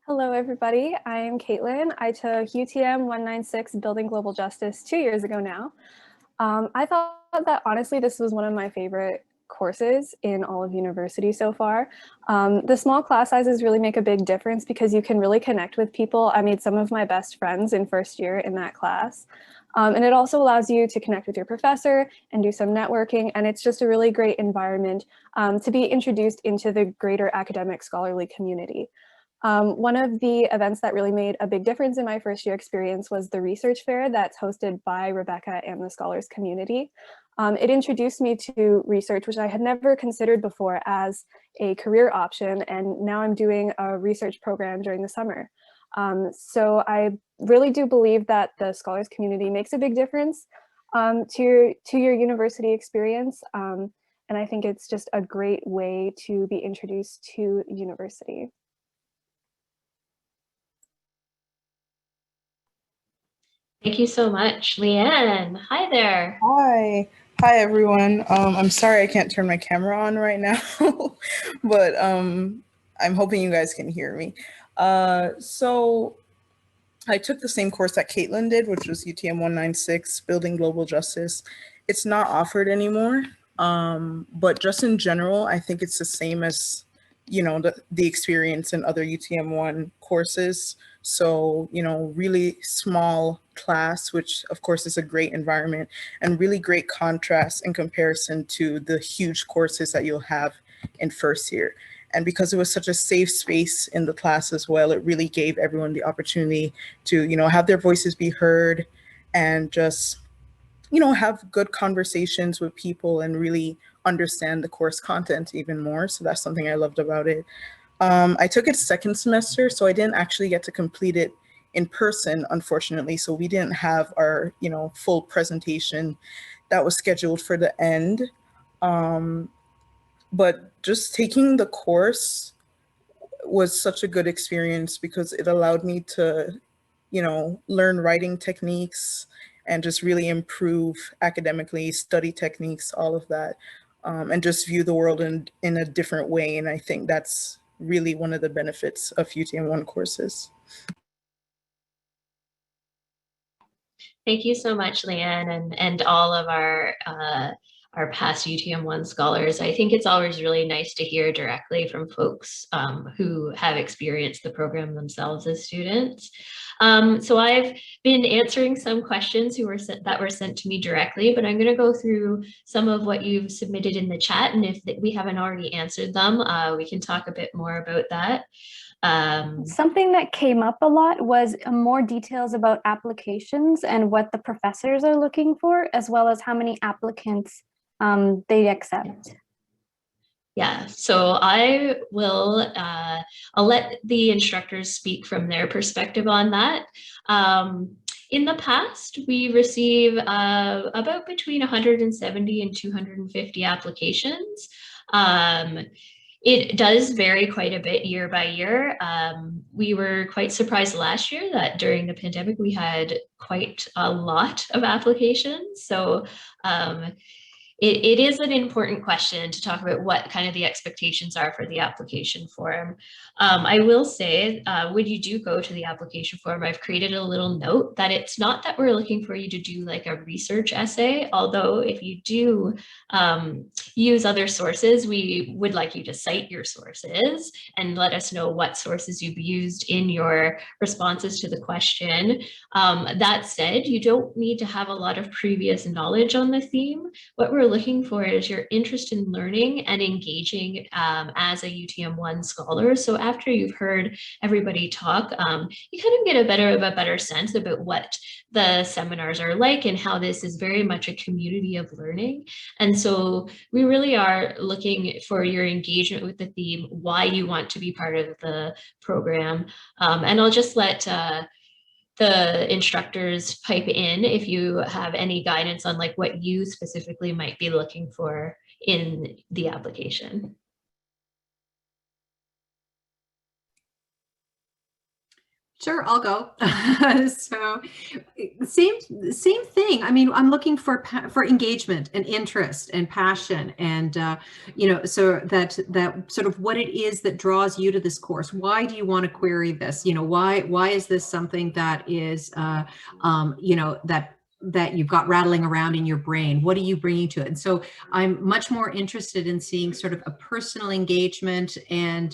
Hello, everybody. I am Caitlin. I took UTM 196 Building Global Justice 2 years ago now. I thought that honestly, this was one of my favorite courses in all of university so far. The small class sizes really make a big difference because you can really connect with people. I made some of my best friends in first year in that class. And it also allows you to connect with your professor and do some networking. And it's just a really great environment to be introduced into the greater academic scholarly community. One of the events that really made a big difference in my first year experience was the research fair that's hosted by Rebecca and the Scholars Community. It introduced me to research, which I had never considered before as a career option, and now I'm doing a research program during the summer. So I really do believe that the Scholars Community makes a big difference to your university experience, and I think it's just a great way to be introduced to university. Thank you so much. Leanne, hi there. Hi everyone. I'm sorry I can't turn my camera on right now, but I'm hoping you guys can hear me. So I took the same course that Caitlin did, which was UTM 196, Building Global Justice. It's not offered anymore, but just in general, I think it's the same as, the experience in other UTM 1 courses. So, really small class, which of course is a great environment and really great contrast in comparison to the huge courses that you'll have in first year. And because it was such a safe space in the class as well, it really gave everyone the opportunity to, have their voices be heard and just, have good conversations with people and really understand the course content even more. So that's something I loved about it. I took it second semester, so I didn't actually get to complete it in person, unfortunately. So we didn't have our, full presentation that was scheduled for the end. But just taking the course was such a good experience because it allowed me to, learn writing techniques and just really improve academically, study techniques, all of that, and just view the world in a different way. And I think that's really one of the benefits of UTM 1 courses. Thank you so much, Leanne, and all of our past UTM 1 scholars. I think it's always really nice to hear directly from folks who have experienced the program themselves as students. So I've been answering some questions that were sent to me directly, but I'm going to go through some of what you've submitted in the chat, and if we haven't already answered them, we can talk a bit more about that. Something that came up a lot was more details about applications and what the professors are looking for, as well as how many applicants they accept. Yeah, so I'll let the instructors speak from their perspective on that. In the past, we receive about between 170 and 250 applications. It does vary quite a bit year by year. We were quite surprised last year that during the pandemic, we had quite a lot of applications. So it is an important question to talk about what kind of the expectations are for the application form. I will say, when you do go to the application form, I've created a little note that it's not that we're looking for you to do like a research essay, although if you do use other sources, we would like you to cite your sources and let us know what sources you've used in your responses to the question. That said, you don't need to have a lot of previous knowledge on the theme. What we're looking for is your interest in learning and engaging as a UTM1 scholar. So after you've heard everybody talk, you kind of get a better sense about what the seminars are like and how this is very much a community of learning. And so we really are looking for your engagement with the theme, why you want to be part of the program. And I'll just let the instructors pipe in if you have any guidance on like what you specifically might be looking for in the application. Sure, I'll go. So same thing. I mean, I'm looking for engagement and interest and passion, and you know, so that sort of what it is that draws you to this course. Why do you want to query this? You know, why is this something that is you know, that you've got rattling around in your brain? What are you bringing to it? And so I'm much more interested in seeing sort of a personal engagement and,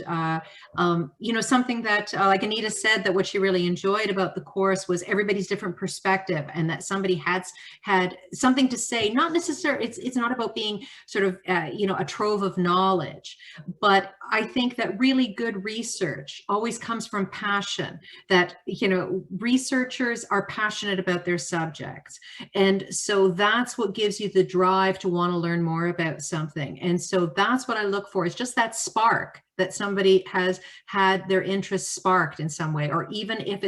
you know, something that like Anita said, that what she really enjoyed about the course was everybody's different perspective, and that somebody had something to say. Not necessarily, it's not about being sort of, you know, a trove of knowledge, but I think that really good research always comes from passion, that, you know, researchers are passionate about their subjects. And so that's what gives you the drive to want to learn more about something. And so that's what I look for, is just that spark, that somebody has had their interest sparked in some way, or even if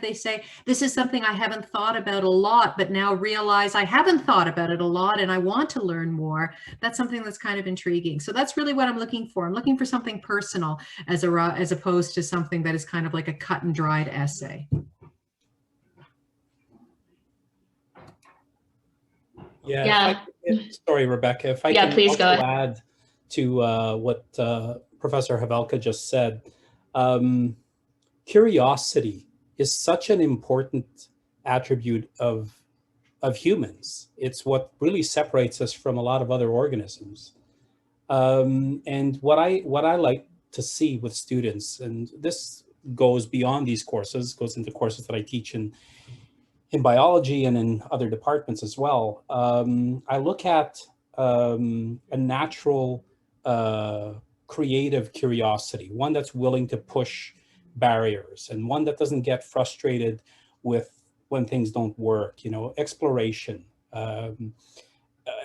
they say, this is something I haven't thought about a lot, but now realize I haven't thought about it a lot and I want to learn more. That's something that's kind of intriguing. So that's really what I'm looking for. I'm looking for something personal as opposed to something that is kind of like a cut and dried essay. Yeah. Sorry, Rebecca, if I can please also add to what Professor Havelka just said. Curiosity is such an important attribute of humans. It's what really separates us from a lot of other organisms. And what I like to see with students, and this goes beyond these courses, goes into courses that I teach in biology and in other departments as well. I look at a natural creative curiosity, one that's willing to push barriers, and one that doesn't get frustrated with when things don't work, you know, exploration. I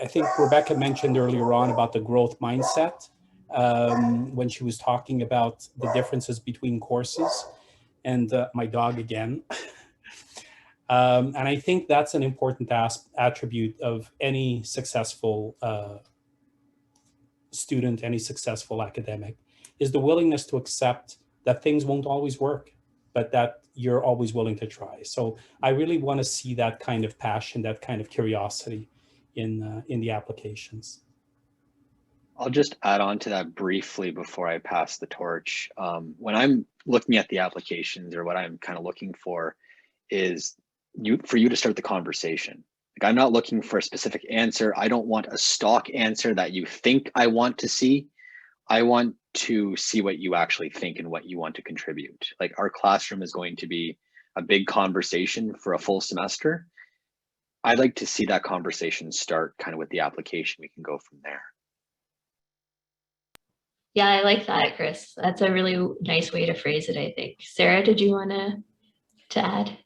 think Rebecca mentioned earlier on about the growth mindset when she was talking about the differences between courses, and my dog again. And I think that's an important attribute of any successful student, any successful academic, is the willingness to accept that things won't always work, but that you're always willing to try. So I really want to see that kind of passion, that kind of curiosity in the applications. I'll just add on to that briefly before I pass the torch. When I'm looking at the applications, or what I'm kind of looking for, is for you to start the conversation. Like, I'm not looking for a specific answer. I don't want a stock answer that you think I want to see. I want to see what you actually think and what you want to contribute. Like, our classroom is going to be a big conversation for a full semester. I'd like to see that conversation start kind of with the application. We can go from there. Yeah, I like that, Chris. That's a really nice way to phrase it, I think. Sarah, did you want to add?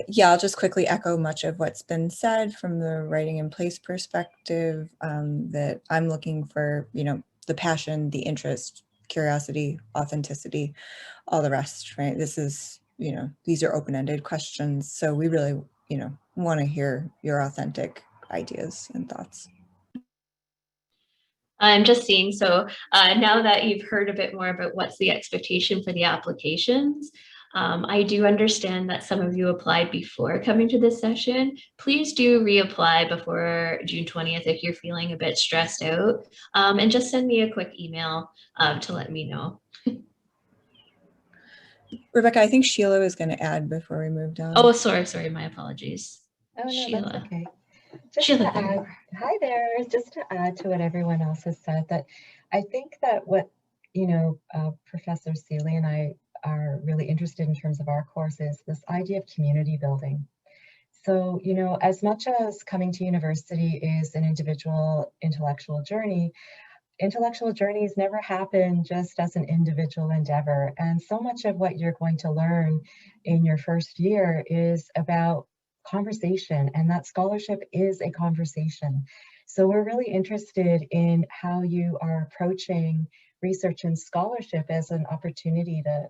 Yeah, I'll just quickly echo much of what's been said from the writing in place perspective, that I'm looking for, the passion, the interest, curiosity, authenticity, all the rest, right? This is, these are open-ended questions. So we really, want to hear your authentic ideas and thoughts. I'm just seeing, so now that you've heard a bit more about what's the expectation for the applications, I do understand that some of you applied before coming to this session. Please do reapply before June 20th if you're feeling a bit stressed out, and just send me a quick email to let me know. Rebecca, I think Sheila was going to add before we moved on. Oh, sorry, my apologies. Oh, no, Sheila. that's okay. Just Sheila, to there you add, are. hi there, just to add to what everyone else has said, that I think that what, Professor Seeley and I are really interested in terms of our course is this idea of community building. So, as much as coming to university is an individual intellectual journey, intellectual journeys never happen just as an individual endeavor. And so much of what you're going to learn in your first year is about conversation, and that scholarship is a conversation. So we're really interested in how you are approaching research and scholarship as an opportunity to,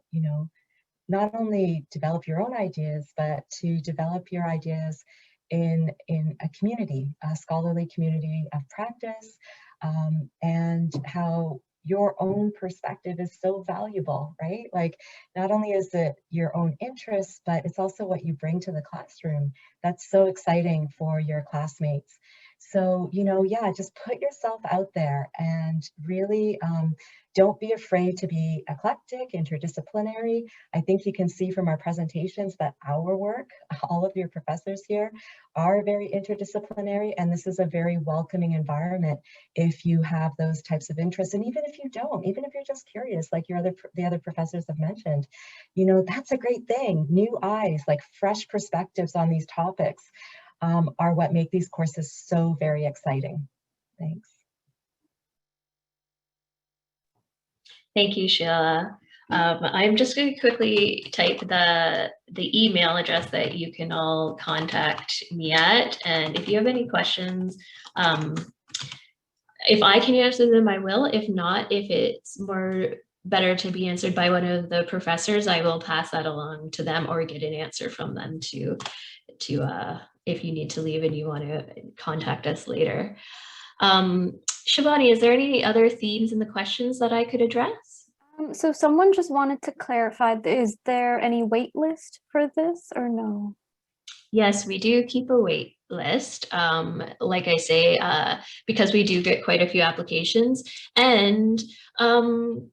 not only develop your own ideas, but to develop your ideas in a community, a scholarly community of practice, and how your own perspective is so valuable, right? Like, not only is it your own interests, but it's also what you bring to the classroom. That's so exciting for your classmates. So, just put yourself out there and really don't be afraid to be eclectic, interdisciplinary. I think you can see from our presentations that our work, all of your professors here, are very interdisciplinary, and this is a very welcoming environment if you have those types of interests. And even if you don't, even if you're just curious, like the other professors have mentioned, that's a great thing. New eyes, like fresh perspectives on these topics, are what make these courses so very exciting. Thanks. Thank you, Sheila. I'm just going to quickly type the email address that you can all contact me at. And if you have any questions, if I can answer them, I will. If not, if it's more better to be answered by one of the professors, I will pass that along to them or get an answer from them to if you need to leave and you want to contact us later. Shivani, is there any other themes in the questions that I could address? So someone just wanted to clarify, is there any wait list for this or no? Yes, we do keep a wait list. Like I say, because we do get quite a few applications, and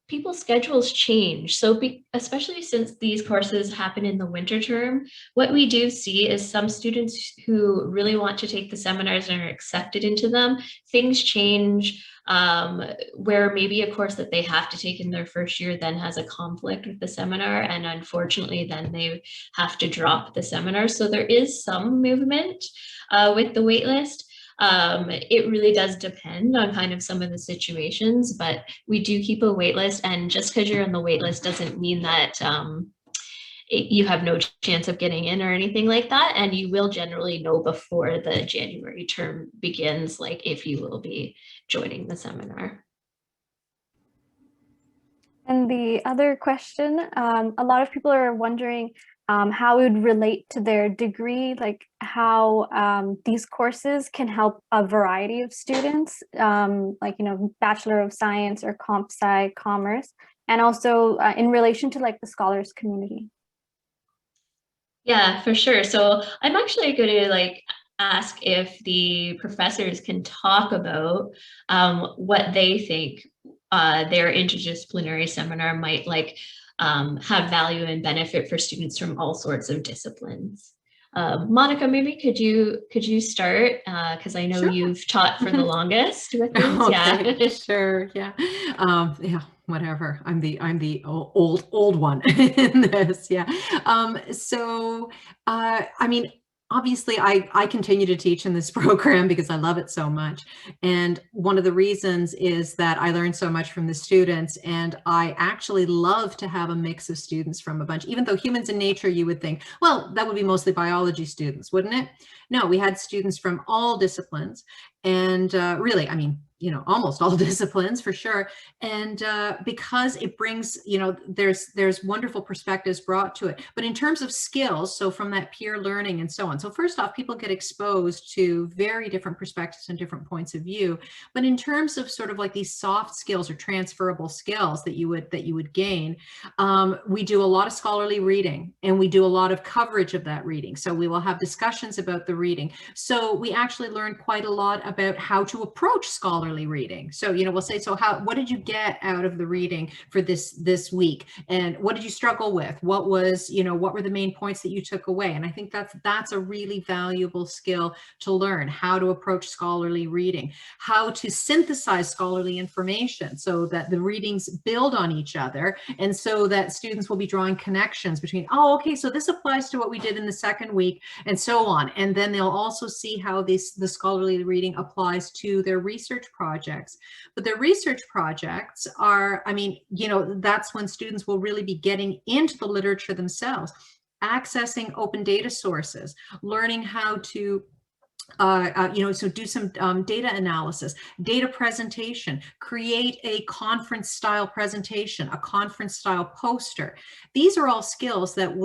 people's schedules change. So especially since these courses happen in the winter term, what we do see is some students who really want to take the seminars and are accepted into them, things change. Where maybe a course that they have to take in their first year then has a conflict with the seminar, and unfortunately then they have to drop the seminar. So there is some movement with the waitlist. It really does depend on kind of some of the situations, but we do keep a waitlist, and just because you're on the waitlist doesn't mean that you have no chance of getting in or anything like that. And you will generally know before the January term begins, like if you will be joining the seminar. And the other question, a lot of people are wondering how it would relate to their degree, like how these courses can help a variety of students, like, Bachelor of Science or Comp Sci Commerce, and also in relation to like the scholars community. Yeah, for sure. So I'm actually going to ask if the professors can talk about what they think their interdisciplinary seminar might have value and benefit for students from all sorts of disciplines. Monica, maybe could you start, because I know Sure. You've taught for the longest with these. Okay, Yeah. sure, yeah. Yeah, whatever. I'm the old one in this. Yeah. So I mean, obviously I continue to teach in this program because I love it so much. And one of the reasons is that I learned so much from the students, and I actually love to have a mix of students from a bunch, even though humans in nature, you would think, well, that would be mostly biology students, wouldn't it? No, we had students from all disciplines, and really, I mean, you know, almost all disciplines for sure. And because it brings, you know, there's wonderful perspectives brought to it. But in terms of skills, so from that peer learning and so on. So first off, people get exposed to very different perspectives and different points of view. But in terms of sort of like these soft skills or transferable skills that you would gain, we do a lot of scholarly reading, and we do a lot of coverage of that reading. So we will have discussions about the reading. So we actually learn quite a lot about how to approach scholarly reading. So, you know, we'll say, so what did you get out of the reading for this week? And what did you struggle with? What was, you know, what were the main points that you took away? And I think that's a really valuable skill to learn, how to approach scholarly reading, how to synthesize scholarly information so that the readings build on each other, and so that students will be drawing connections between, oh, okay, so this applies to what we did in the second week, and so on. And then they'll also see how the scholarly reading applies to their research projects. But their research projects are, I mean, you know, that's when students will really be getting into the literature themselves, accessing open data sources, learning how to you know, so do some data analysis, data presentation, create a conference style presentation, a conference style poster. These are all skills that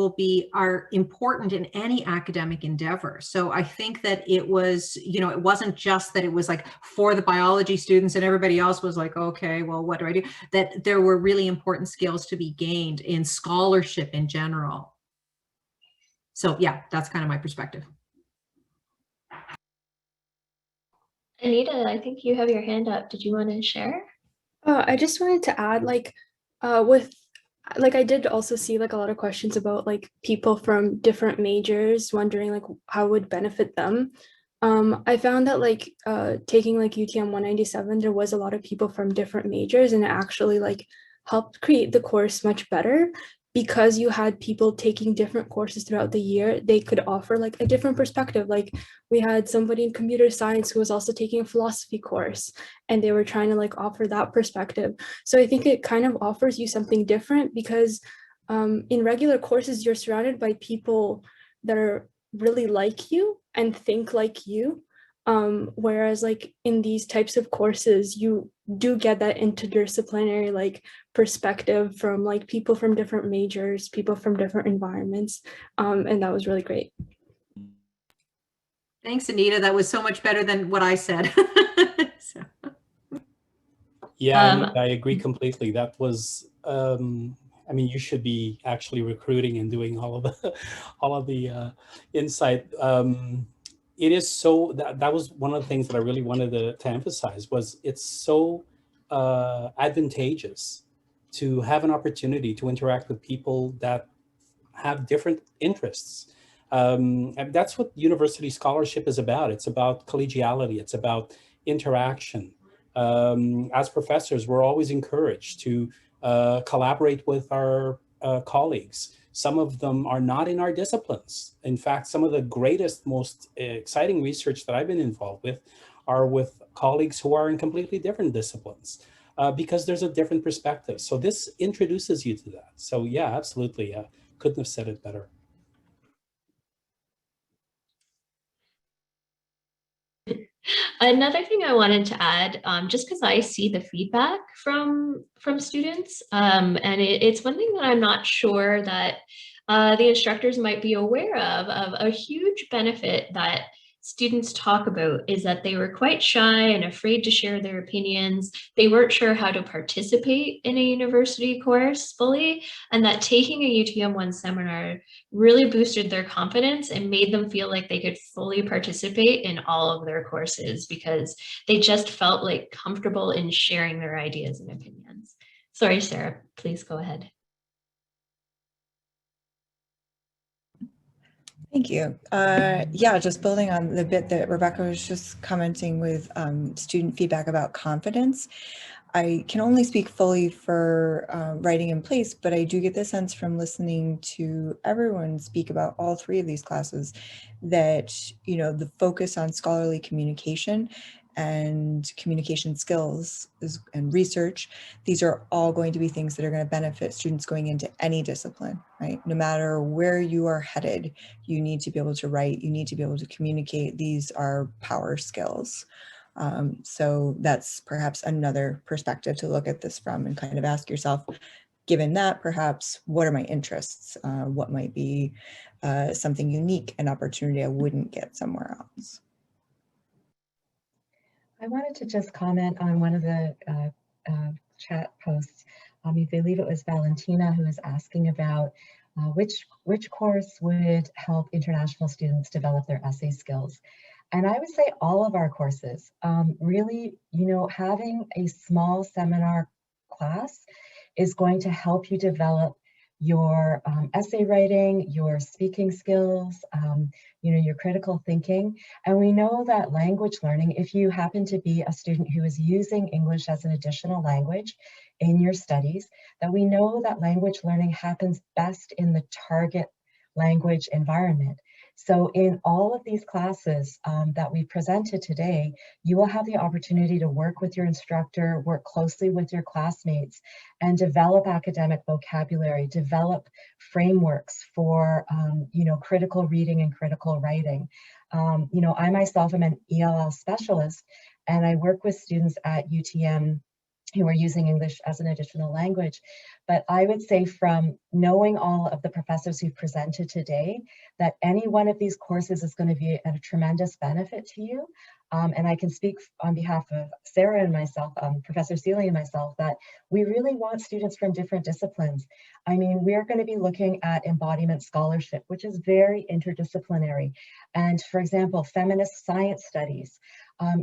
are important in any academic endeavor. So I think that it was, you know, it wasn't just that it was like for the biology students and everybody else was like, okay, well, what do I do? That there were really important skills to be gained in scholarship in general. So yeah, that's kind of my perspective. Anita, I think you have your hand up. Did you want to share? I just wanted to add, like, I did also see like a lot of questions about like people from different majors wondering like how it would benefit them. I found that like taking like UTM 197, there was a lot of people from different majors, and it actually like helped create the course much better. Because you had people taking different courses throughout the year, they could offer like a different perspective. Like we had somebody in computer science who was also taking a philosophy course, and they were trying to like offer that perspective. So I think it kind of offers you something different, because in regular courses, you're surrounded by people that are really like you and think like you. Whereas like in these types of courses, you do get that interdisciplinary like perspective from like people from different majors, people from different environments. And that was really great. Thanks, Anita. That was so much better than what I said. So. Yeah, I agree completely. That was, I mean, you should be actually recruiting and doing all of the insight. It is so, that was one of the things that I really wanted to emphasize, was it's so advantageous to have an opportunity to interact with people that have different interests. And that's what university scholarship is about. It's about collegiality. It's about interaction. As professors, we're always encouraged to collaborate with our colleagues. Some of them are not in our disciplines. In fact, some of the greatest, most exciting research that I've been involved with are with colleagues who are in completely different disciplines, because there's a different perspective. So this introduces you to that. So yeah, absolutely. Couldn't have said it better. Another thing I wanted to add, just because I see the feedback from students, and it's one thing that I'm not sure that the instructors might be aware of a huge benefit that students talk about is that they were quite shy and afraid to share their opinions. They weren't sure how to participate in a university course fully, and that taking a UTM-1 seminar really boosted their confidence and made them feel like they could fully participate in all of their courses because they just felt like comfortable in sharing their ideas and opinions. Sorry, Sarah, please go ahead. Thank you. Yeah, just building on the bit that Rebecca was just commenting with student feedback about confidence. I can only speak fully for writing in place, but I do get the sense from listening to everyone speak about all three of these classes that, you know, the focus on scholarly communication and communication skills and research, these are all going to be things that are going to benefit students going into any discipline, right? No matter where you are headed, you need to be able to write, you need to be able to communicate. These are power skills. So that's perhaps another perspective to look at this from and kind of ask yourself, given that, perhaps, what are my interests? What might be something unique, an opportunity I wouldn't get somewhere else? I wanted to just comment on one of the chat posts. I believe it was Valentina who was asking about which course would help international students develop their essay skills. And I would say all of our courses. Really, you know, having a small seminar class is going to help you develop your essay writing, your speaking skills, you know, your critical thinking. And we know that language learning, if you happen to be a student who is using English as an additional language in your studies, that we know that language learning happens best in the target language environment. So in all of these classes that we presented today, you will have the opportunity to work with your instructor, work closely with your classmates, and develop academic vocabulary, develop frameworks for you know, critical reading and critical writing. You know, I myself am an ELL specialist, and I work with students at UTM who are using English as an additional language. But I would say, from knowing all of the professors who've presented today, that any one of these courses is going to be a tremendous benefit to you. And I can speak on behalf of Sarah and myself, Professor Seeley and myself, that we really want students from different disciplines. I mean, we're going to be looking at embodiment scholarship, which is very interdisciplinary. And for example, feminist science studies.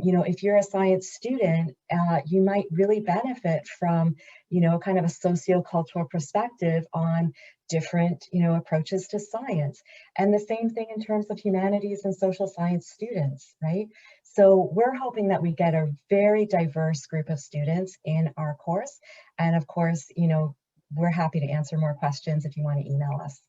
You know, if you're a science student, you might really benefit from, you know, kind of a sociocultural perspective on different, you know, approaches to science. And the same thing in terms of humanities and social science students, right? So we're hoping that we get a very diverse group of students in our course. And of course, you know, we're happy to answer more questions if you want to email us.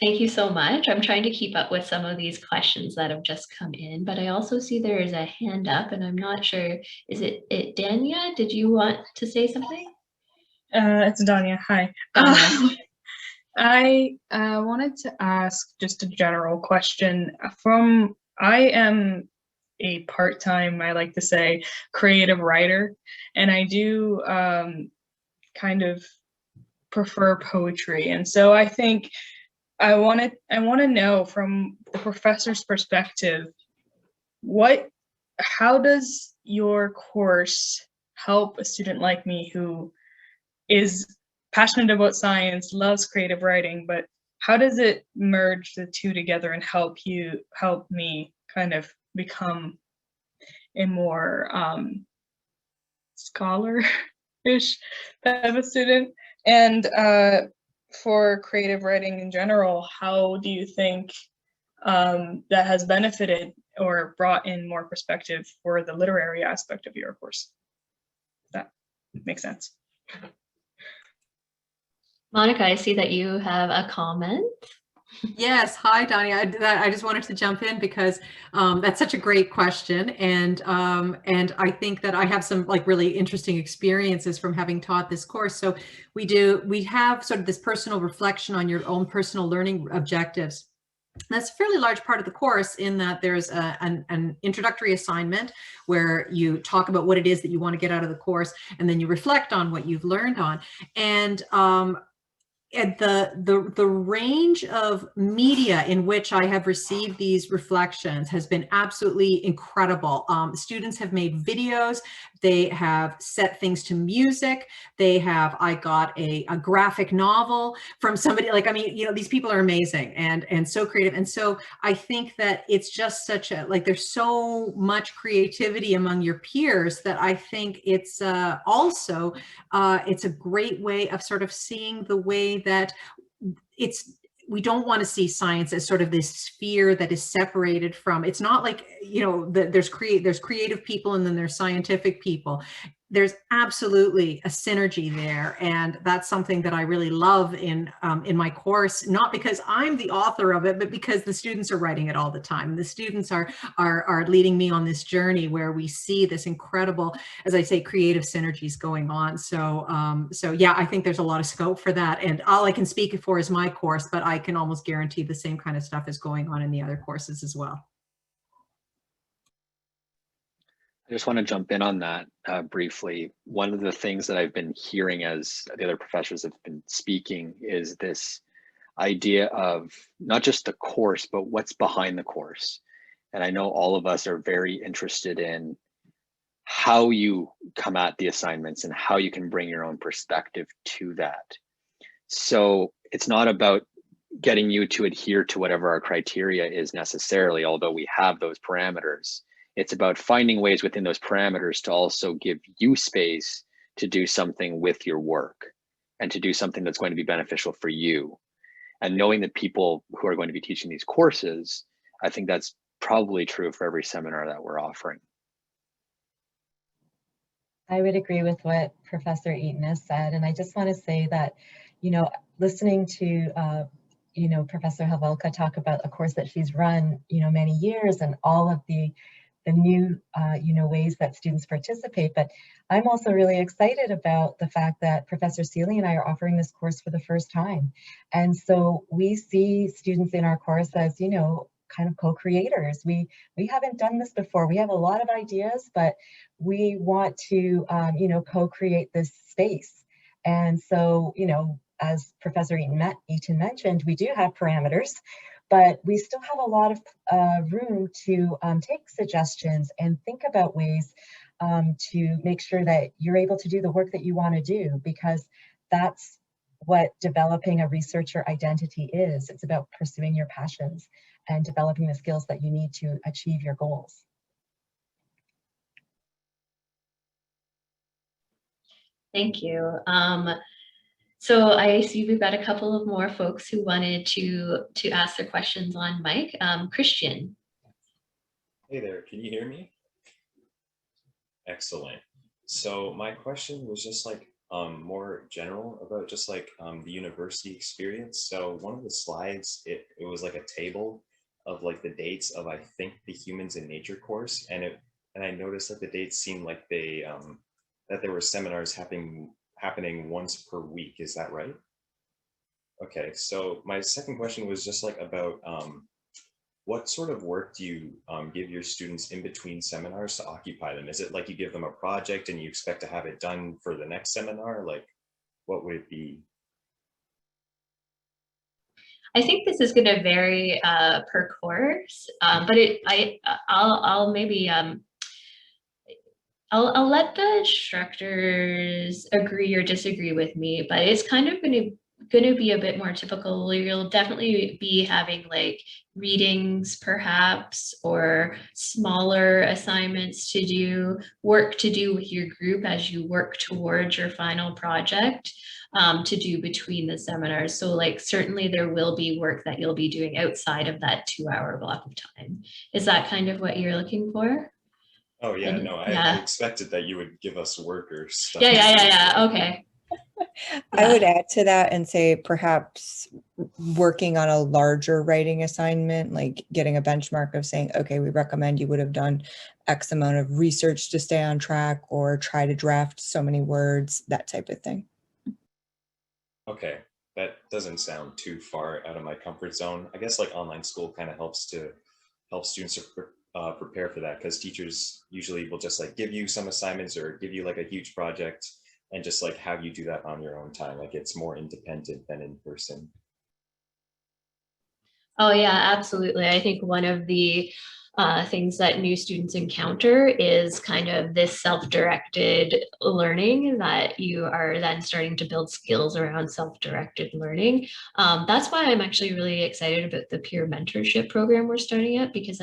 Thank you so much. I'm trying to keep up with some of these questions that have just come in, but I also see there is a hand up, and I'm not sure, is it Dania? Did you want to say something? It's Dania. Hi. Dania. I wanted to ask just a general question. I am a part-time, I like to say, creative writer, and I do kind of prefer poetry. And so I think I want to know, from the professor's perspective, how does your course help a student like me who is passionate about science, loves creative writing, but how does it merge the two together and help me kind of become a more scholar-ish type of student? And for creative writing in general, how do you think that has benefited or brought in more perspective for the literary aspect of your course? That makes sense. Monica, I see that you have a comment. Yes, hi, Donnie. I just wanted to jump in because that's such a great question, and I think that I have some like really interesting experiences from having taught this course. So we have sort of this personal reflection on your own personal learning objectives. That's a fairly large part of the course, in that there's an introductory assignment where you talk about what it is that you want to get out of the course, and then you reflect on what you've learned on. And the range of media in which I have received these reflections has been absolutely incredible. Students have made videos, they have set things to music, I got a graphic novel from somebody, like, I mean, you know, these people are amazing and so creative. And so I think that it's just such a, like, there's so much creativity among your peers that I think it's it's a great way of sort of seeing the way that we don't want to see science as sort of this sphere that is separated from, it's not like, you know, there's creative people and then there's scientific people. There's absolutely a synergy there. And that's something that I really love in my course, not because I'm the author of it, but because the students are writing it all the time. The students are leading me on this journey where we see this incredible, as I say, creative synergies going on. So, so yeah, I think there's a lot of scope for that. And all I can speak for is my course, but I can almost guarantee the same kind of stuff is going on in the other courses as well. I just want to jump in on that briefly. One of the things that I've been hearing as the other professors have been speaking is this idea of not just the course, but what's behind the course. And I know all of us are very interested in how you come at the assignments and how you can bring your own perspective to that. So it's not about getting you to adhere to whatever our criteria is necessarily, although we have those parameters. It's about finding ways within those parameters to also give you space to do something with your work and to do something that's going to be beneficial for you. And knowing the people who are going to be teaching these courses, I think that's probably true for every seminar that we're offering. I would agree with what Professor Eaton has said. And I just want to say that, you know, listening to, you know, Professor Havelka talk about a course that she's run, you know, many years and all of the new, you know, ways that students participate. But I'm also really excited about the fact that Professor Seeley and I are offering this course for the first time. And so we see students in our course as, you know, kind of co-creators. We haven't done this before. We have a lot of ideas, but we want to, you know, co-create this space. And so, you know, as Professor Eaton mentioned, we do have parameters, but we still have a lot of room to take suggestions and think about ways to make sure that you're able to do the work that you want to do, because that's what developing a researcher identity is. It's about pursuing your passions and developing the skills that you need to achieve your goals. Thank you. So I see we've got a couple of more folks who wanted to ask their questions on mic. Christian. Hey there, can you hear me? Excellent. So my question was just like more general about just like the university experience. So one of the slides, it was like a table of like the dates of, I think, the Humans in Nature course, and I noticed that the dates seemed like they that there were seminars happening once per week. Is that right? Okay, so my second question was just like about what sort of work do you give your students in between seminars to occupy them? Is it like you give them a project and you expect to have it done for the next seminar? Like, what would it be? I think this is going to vary per course, but I'll maybe I'll let the instructors agree or disagree with me, but it's kind of going to be a bit more typical. You'll definitely be having like readings perhaps, or smaller assignments to do, work to do with your group as you work towards your final project to do between the seminars. So like certainly there will be work that you'll be doing outside of that 2-hour block of time. Is that kind of what you're looking for? Oh yeah, no, I expected that you would give us work or stuff. Yeah. Okay. I would add to that and say perhaps working on a larger writing assignment, like getting a benchmark of saying, okay, we recommend you would have done X amount of research to stay on track, or try to draft so many words, that type of thing. Okay, that doesn't sound too far out of my comfort zone. I guess like online school kind of helps students prepare for that, because teachers usually will just like give you some assignments or give you like a huge project and just like have you do that on your own time. Like it's more independent than in person. Oh yeah, absolutely. I think one of the things that new students encounter is kind of this self-directed learning, that you are then starting to build skills around self-directed learning. That's why I'm actually really excited about the peer mentorship program we're starting at, because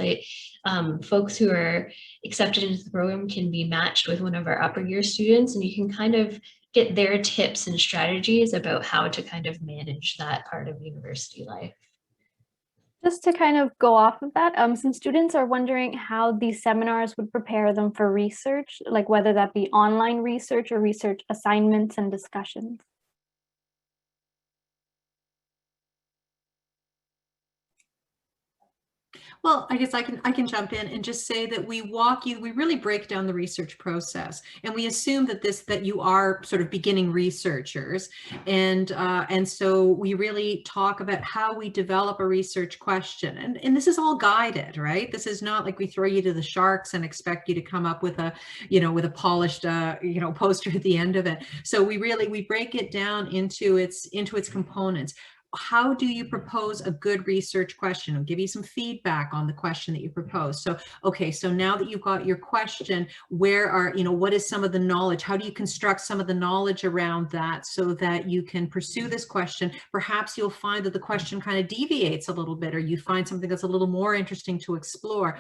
folks who are accepted into the program can be matched with one of our upper year students, and you can kind of get their tips and strategies about how to kind of manage that part of university life. Just to kind of go off of that, some students are wondering how these seminars would prepare them for research, like whether that be online research or research assignments and discussions. Well, I guess I can jump in and just say that we really break down the research process, and we assume that you are sort of beginning researchers, and so we really talk about how we develop a research question, and this is all guided, right? This is not like we throw you to the sharks and expect you to come up with a polished poster at the end of it. So we break it down into its components. How do you propose a good research question? I'll give you some feedback on the question that you propose. So, okay, so now that you've got your question, what is some of the knowledge? How do you construct some of the knowledge around that so that you can pursue this question? Perhaps you'll find that the question kind of deviates a little bit, or you find something that's a little more interesting to explore.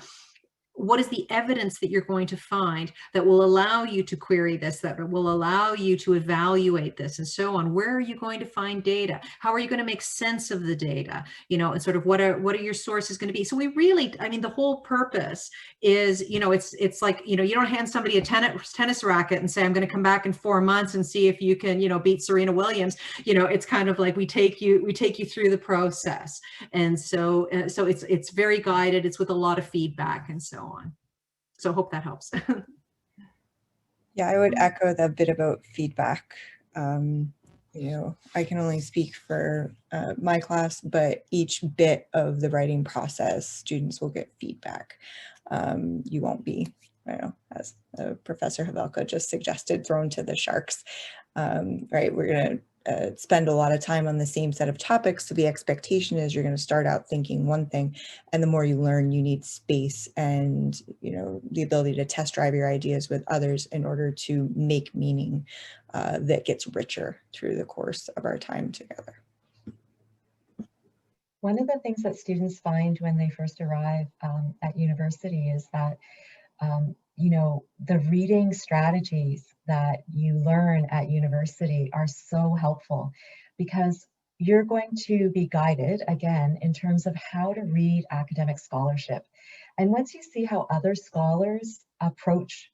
What is the evidence that you're going to find that will allow you to query this, that will allow you to evaluate this, and so on? Where are you going to find data? How are you going to make sense of the data? And sort of what are your sources going to be? So we really, I mean, the whole purpose is, it's like, you don't hand somebody a tennis racket and say, I'm going to come back in 4 months and see if you can, beat Serena Williams. It's kind of like we take you through the process. And so it's very guided. It's with a lot of feedback and so on. So hope that helps. Yeah, I would echo that bit about feedback. I can only speak for my class, but each bit of the writing process, students will get feedback. You won't be, as Professor Havelka just suggested, thrown to the sharks, right? We're going to spend a lot of time on the same set of topics. So the expectation is you're going to start out thinking one thing, and the more you learn, you need space and, the ability to test drive your ideas with others in order to make meaning that gets richer through the course of our time together. One of the things that students find when they first arrive at university is that the reading strategies that you learn at university are so helpful, because you're going to be guided again in terms of how to read academic scholarship. And once you see how other scholars approach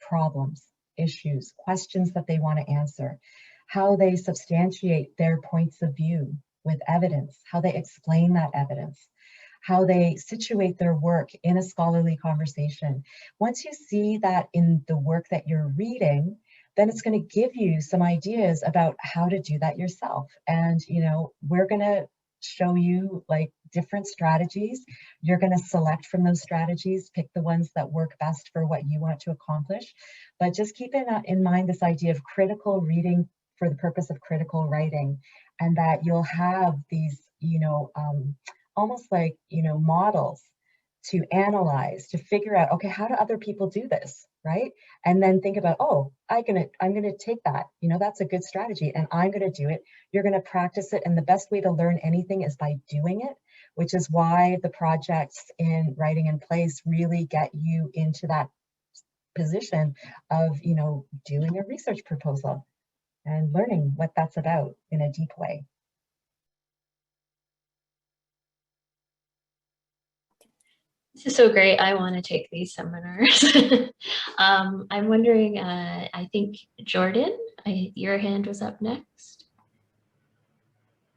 problems, issues, questions that they want to answer, how they substantiate their points of view with evidence, how they explain that evidence, how they situate their work in a scholarly conversation. Once you see that in the work that you're reading, then it's going to give you some ideas about how to do that yourself. And, we're going to show you like different strategies. You're going to select from those strategies, pick the ones that work best for what you want to accomplish. But just keep in mind this idea of critical reading for the purpose of critical writing, and that you'll have these, almost like, models to analyze, to figure out, okay, how do other people do this, right? And then think about, oh, I'm gonna take that, that's a good strategy, and I'm gonna do it. You're gonna practice it, and the best way to learn anything is by doing it, which is why the projects in Writing in Place really get you into that position of, doing a research proposal and learning what that's about in a deep way. This is so great. I want to take these seminars. I'm wondering, I think Jordan, your hand was up next.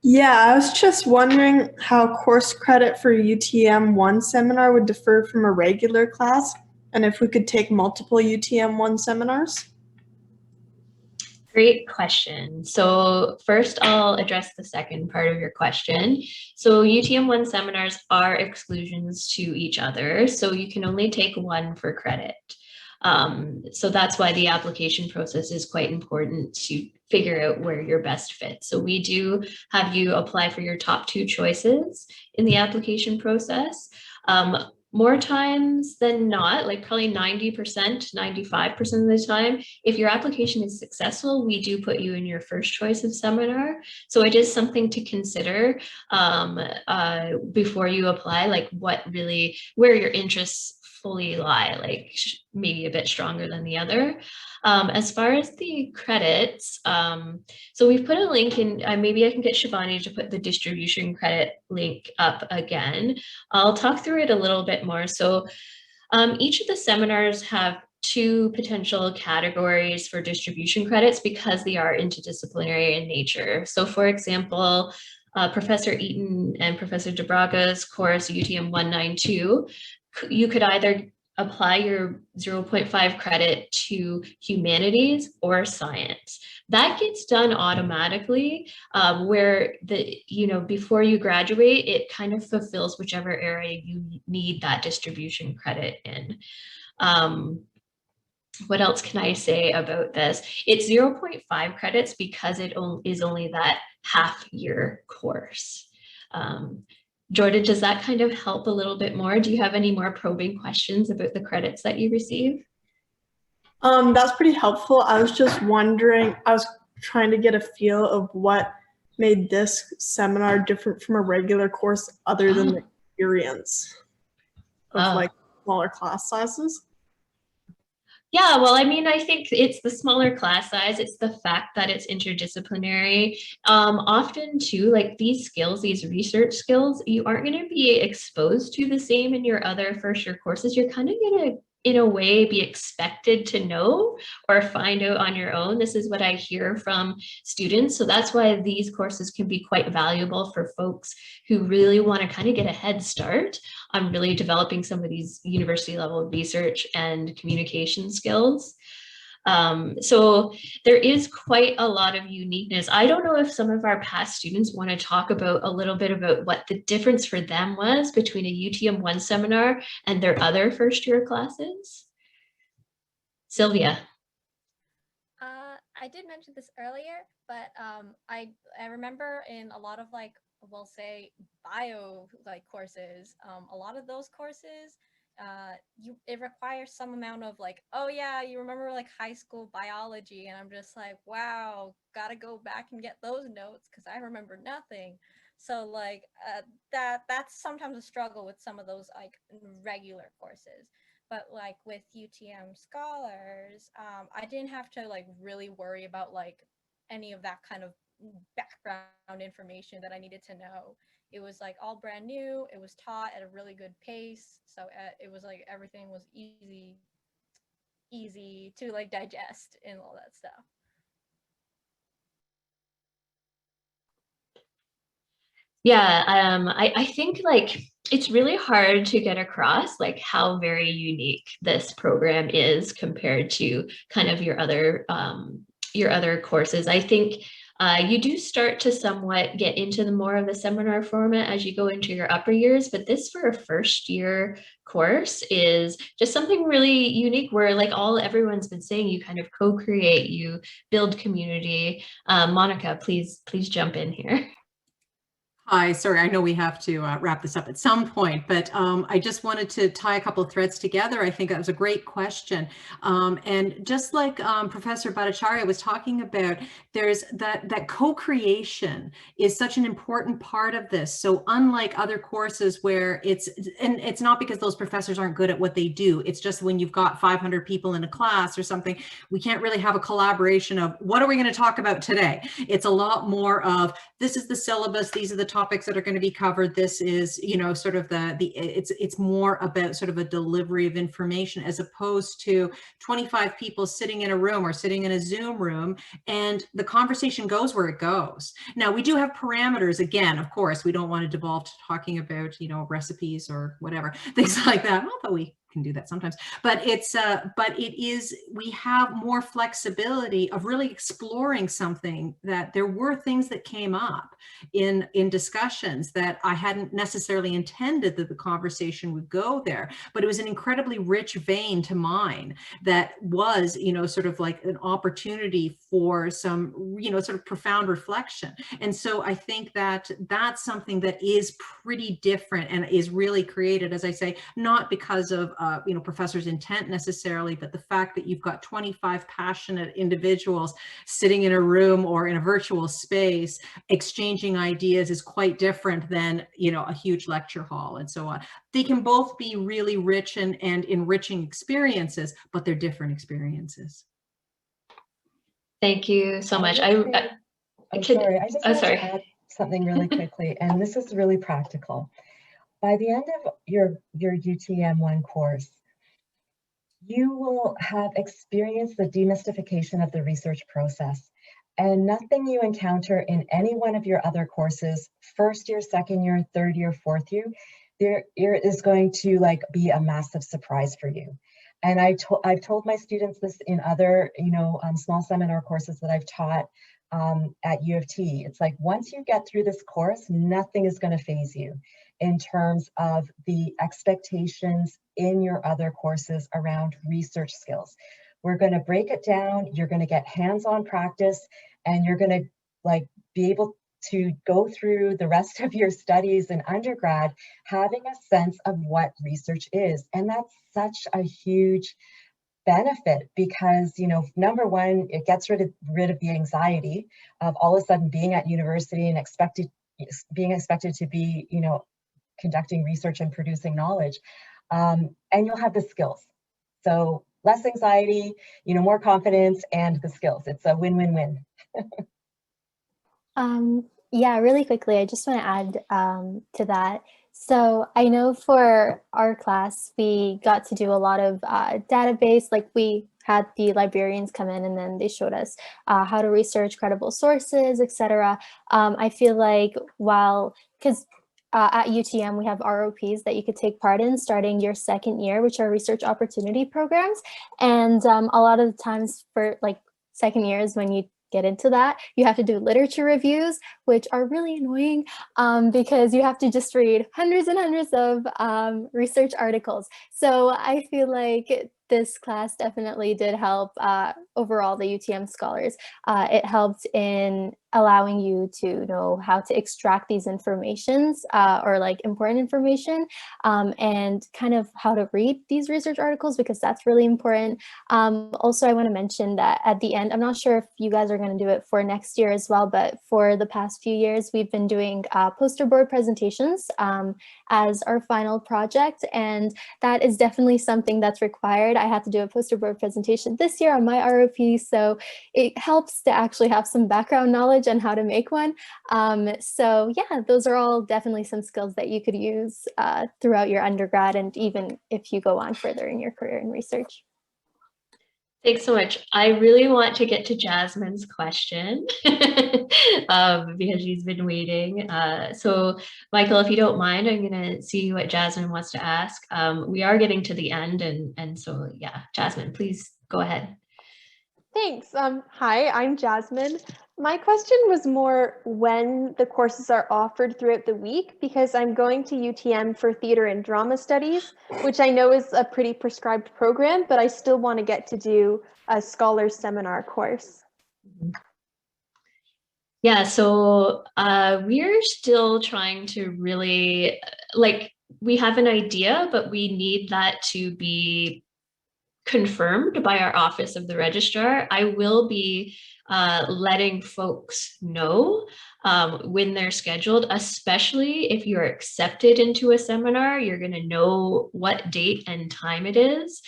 Yeah, I was just wondering how course credit for UTM-1 seminar would differ from a regular class, and if we could take multiple UTM-1 seminars. Great question. So first I'll address the second part of your question. So UTM-1 seminars are exclusions to each other, so you can only take one for credit. So that's why the application process is quite important to figure out where your best fit. So we do have you apply for your top 2 choices in the application process. More times than not, like probably 90%, 95% of the time, if your application is successful, we do put you in your first choice of seminar. So it is something to consider before you apply, like where your interests fully lie, like maybe a bit stronger than the other. As far as the credits, so we've put a link in, maybe I can get Shivani to put the distribution credit link up again. I'll talk through it a little bit more. So each of the seminars have 2 potential categories for distribution credits because they are interdisciplinary in nature. So for example, Professor Eaton and Professor DeBraga's course, UTM 192, you could either apply your 0.5 credit to humanities or science. That gets done automatically, where before you graduate, it kind of fulfills whichever area you need that distribution credit in. What else can I say about this? It's 0.5 credits because it is only that half-year course. Jordan, does that kind of help a little bit more? Do you have any more probing questions about the credits that you receive? That's pretty helpful. I was just wondering, I was trying to get a feel of what made this seminar different from a regular course other than the experience of like smaller class sizes. Yeah, well, I mean, I think it's the smaller class size. It's the fact that it's interdisciplinary. Often too, like these skills, these research skills, you aren't going to be exposed to the same in your other first year courses. You're kind of going to, in a way, be expected to know or find out on your own. This is what I hear from students. So that's why these courses can be quite valuable for folks who really want to kind of get a head start on really developing some of these university level research and communication skills. So there is quite a lot of uniqueness. I don't know if some of our past students want to talk about a little bit about what the difference for them was between a UTM1 seminar and their other first year classes. Sylvia. I did mention this earlier, but I remember in a lot of like, we'll say bio like courses, a lot of those courses, it requires some amount of like, oh yeah, you remember like high school biology, and I'm just like, wow, gotta go back and get those notes because I remember nothing. So like that's sometimes a struggle with some of those like regular courses. But like with UTM Scholars, I didn't have to like really worry about like any of that kind of background information that I needed to know. It was like all brand new. It was taught at a really good pace. So it was like everything was easy to like digest and all that stuff. Yeah, I think like it's really hard to get across like how very unique this program is compared to kind of your other courses. I think you do start to somewhat get into the more of the seminar format as you go into your upper years, but this for a first year course is just something really unique where like everyone's been saying, you kind of co-create, you build community. Monica, please jump in here. Hi, sorry, I know we have to wrap this up at some point, but I just wanted to tie a couple of threads together. I think that was a great question. And just like Professor Bhattacharya was talking about, there's that co-creation is such an important part of this. So unlike other courses where it's not because those professors aren't good at what they do, it's just when you've got 500 people in a class or something, we can't really have a collaboration of what are we going to talk about today? It's a lot more of this is the syllabus, these are the topics that are going to be covered. This is, sort of it's more about sort of a delivery of information as opposed to 25 people sitting in a room or sitting in a Zoom room and the conversation goes where it goes. Now we do have parameters. Again, of course, we don't want to devolve to talking about, recipes or whatever, things like that, although we can do that sometimes, but we have more flexibility of really exploring something that there were things that came up in discussions that I hadn't necessarily intended that the conversation would go there, but it was an incredibly rich vein to mine that was, sort of like an opportunity for some, sort of profound reflection. And so I think that that's something that is pretty different and is really created, as I say, not because of professor's intent necessarily, but the fact that you've got 25 passionate individuals sitting in a room or in a virtual space exchanging ideas is quite different than, a huge lecture hall and so on. They can both be really rich and enriching experiences, but they're different experiences. Thank you so much. Sorry, I just wanted sorry. to add something really quickly, and this is really practical. By the end of your UTM1 course, you will have experienced the demystification of the research process, and nothing you encounter in any one of your other courses, first year, second year, third year, fourth year, there is going to be a massive surprise for you. And I've told my students this in other, small seminar courses that I've taught at U of T. It's like, once you get through this course, nothing is going to faze you in terms of the expectations in your other courses around research skills. We're going to break it down. You're going to get hands-on practice, and you're going to be able to go through the rest of your studies in undergrad having a sense of what research is. And that's such a huge benefit because, number one, it gets rid of the anxiety of all of a sudden being at university and being expected to be, conducting research and producing knowledge. And you'll have the skills. So less anxiety, more confidence, and the skills. It's a win-win-win. Yeah, really quickly, I just want to add to that. So I know for our class, we got to do a lot of database, we had the librarians come in and then they showed us how to research credible sources, etc. I feel like because at UTM, we have ROPs that you could take part in starting your second year, which are research opportunity programs. And a lot of the times for second years, when you get into that, you have to do literature reviews, which are really annoying because you have to just read hundreds and hundreds of research articles. So I feel like this class definitely did help overall the UTM scholars. It helped in allowing you to know how to extract these informations or important information and kind of how to read these research articles, because that's really important. Also, I want to mention that at the end, I'm not sure if you guys are going to do it for next year as well, but for the past few years, we've been doing poster board presentations as our final project. And that is definitely something that's required. I had to do a poster board presentation this year on my ROP, so it helps to actually have some background knowledge on how to make one. So yeah, those are all definitely some skills that you could use throughout your undergrad and even if you go on further in your career in research. Thanks so much. I really want to get to Jasmine's question because she's been waiting. So Michael, if you don't mind, I'm going to see what Jasmine wants to ask. We are getting to the end, and so yeah, Jasmine, please go ahead. Thanks. Hi, I'm Jasmine. My question was more when the courses are offered throughout the week, because I'm going to UTM for theater and drama studies, which I know is a pretty prescribed program, but I still want to get to do a scholars seminar course. Yeah, so we're still trying to really, we have an idea, but we need that to be confirmed by our Office of the Registrar. I will be letting folks know when they're scheduled, especially if you're accepted into a seminar. You're going to know what date and time it is.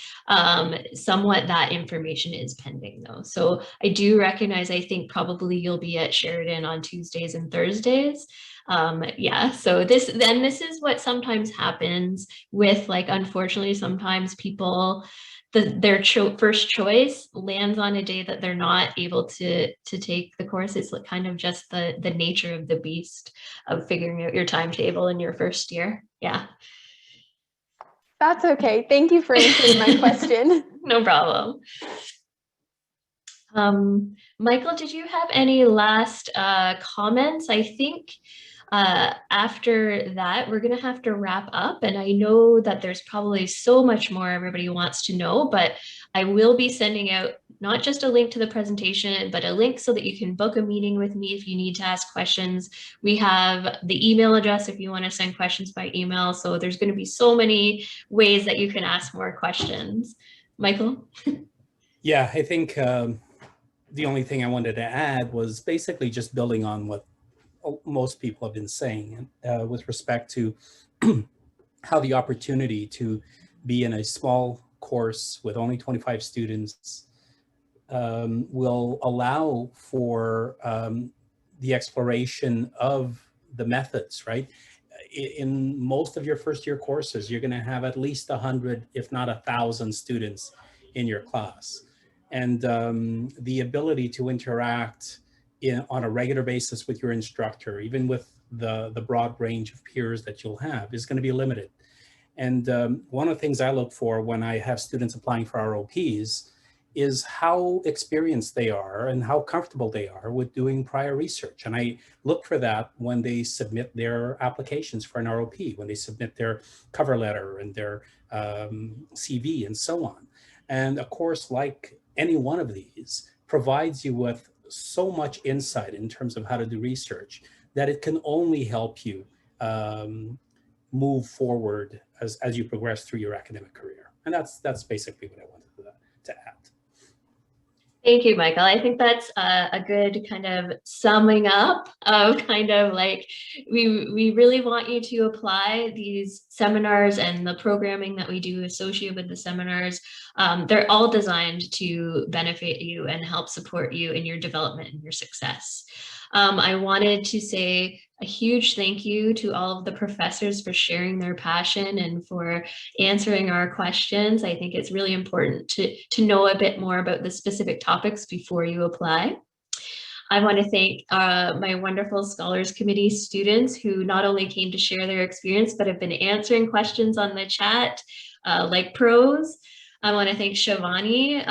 Somewhat that information is pending though. So I do recognize, I think probably you'll be at Sheridan on Tuesdays and Thursdays. Yeah, so this is what sometimes happens with, unfortunately, sometimes people, their first choice lands on a day that they're not able to take the course. It's kind of just the nature of the beast of figuring out your timetable in your first year. Yeah. That's okay. Thank you for answering my question. No problem. Michael, did you have any last comments? I think After that, we're going to have to wrap up. And I know that there's probably so much more everybody wants to know, but I will be sending out not just a link to the presentation, but a link so that you can book a meeting with me if you need to ask questions. We have the email address if you want to send questions by email. So there's going to be so many ways that you can ask more questions. Michael? Yeah, I think the only thing I wanted to add was basically just building on what most people have been saying with respect to how the opportunity to be in a small course with only 25 students will allow for the exploration of the methods, right? In most of your first year courses, you're going to have at least 100, if not 1,000 students in your class. And the ability to interact on a regular basis with your instructor, even with the broad range of peers that you'll have, is going to be limited. And one of the things I look for when I have students applying for ROPs is how experienced they are and how comfortable they are with doing prior research. And I look for that when they submit their applications for an ROP, when they submit their cover letter and their CV and so on. And a course like any one of these provides you with so much insight in terms of how to do research that it can only help you move forward as you progress through your academic career. And that's basically what I wanted to add. Thank you, Michael. I think that's a good kind of summing up of kind of like, we really want you to apply these seminars and the programming that we do associated with the seminars. They're all designed to benefit you and help support you in your development and your success. I wanted to say a huge thank you to all of the professors for sharing their passion and for answering our questions. I think it's really important to know a bit more about the specific topics before you apply. I want to thank my wonderful Scholars Committee students who not only came to share their experience, but have been answering questions on the chat like pros. I want to thank Shivani,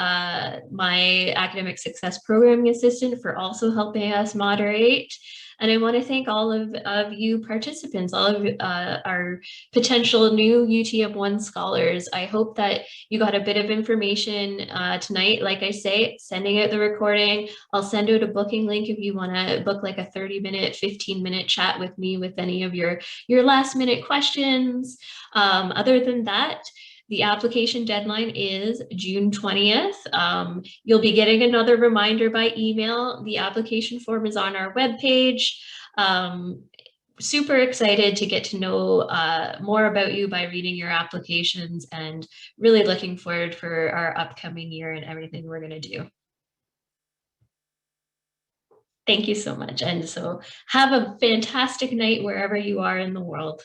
my academic success programming assistant, for also helping us moderate. And I want to thank all of you participants, all of our potential new UTM1 scholars. I hope that you got a bit of information tonight. Like I say, sending out the recording. I'll send out a booking link if you want to book like a 30-minute, 15-minute chat with me with any of your last-minute questions. Other than that, the application deadline is June 20th. You'll be getting another reminder by email. The application form is on our webpage. Super excited to get to know more about you by reading your applications, and really looking forward for our upcoming year and everything we're going to do. Thank you so much. And so have a fantastic night wherever you are in the world.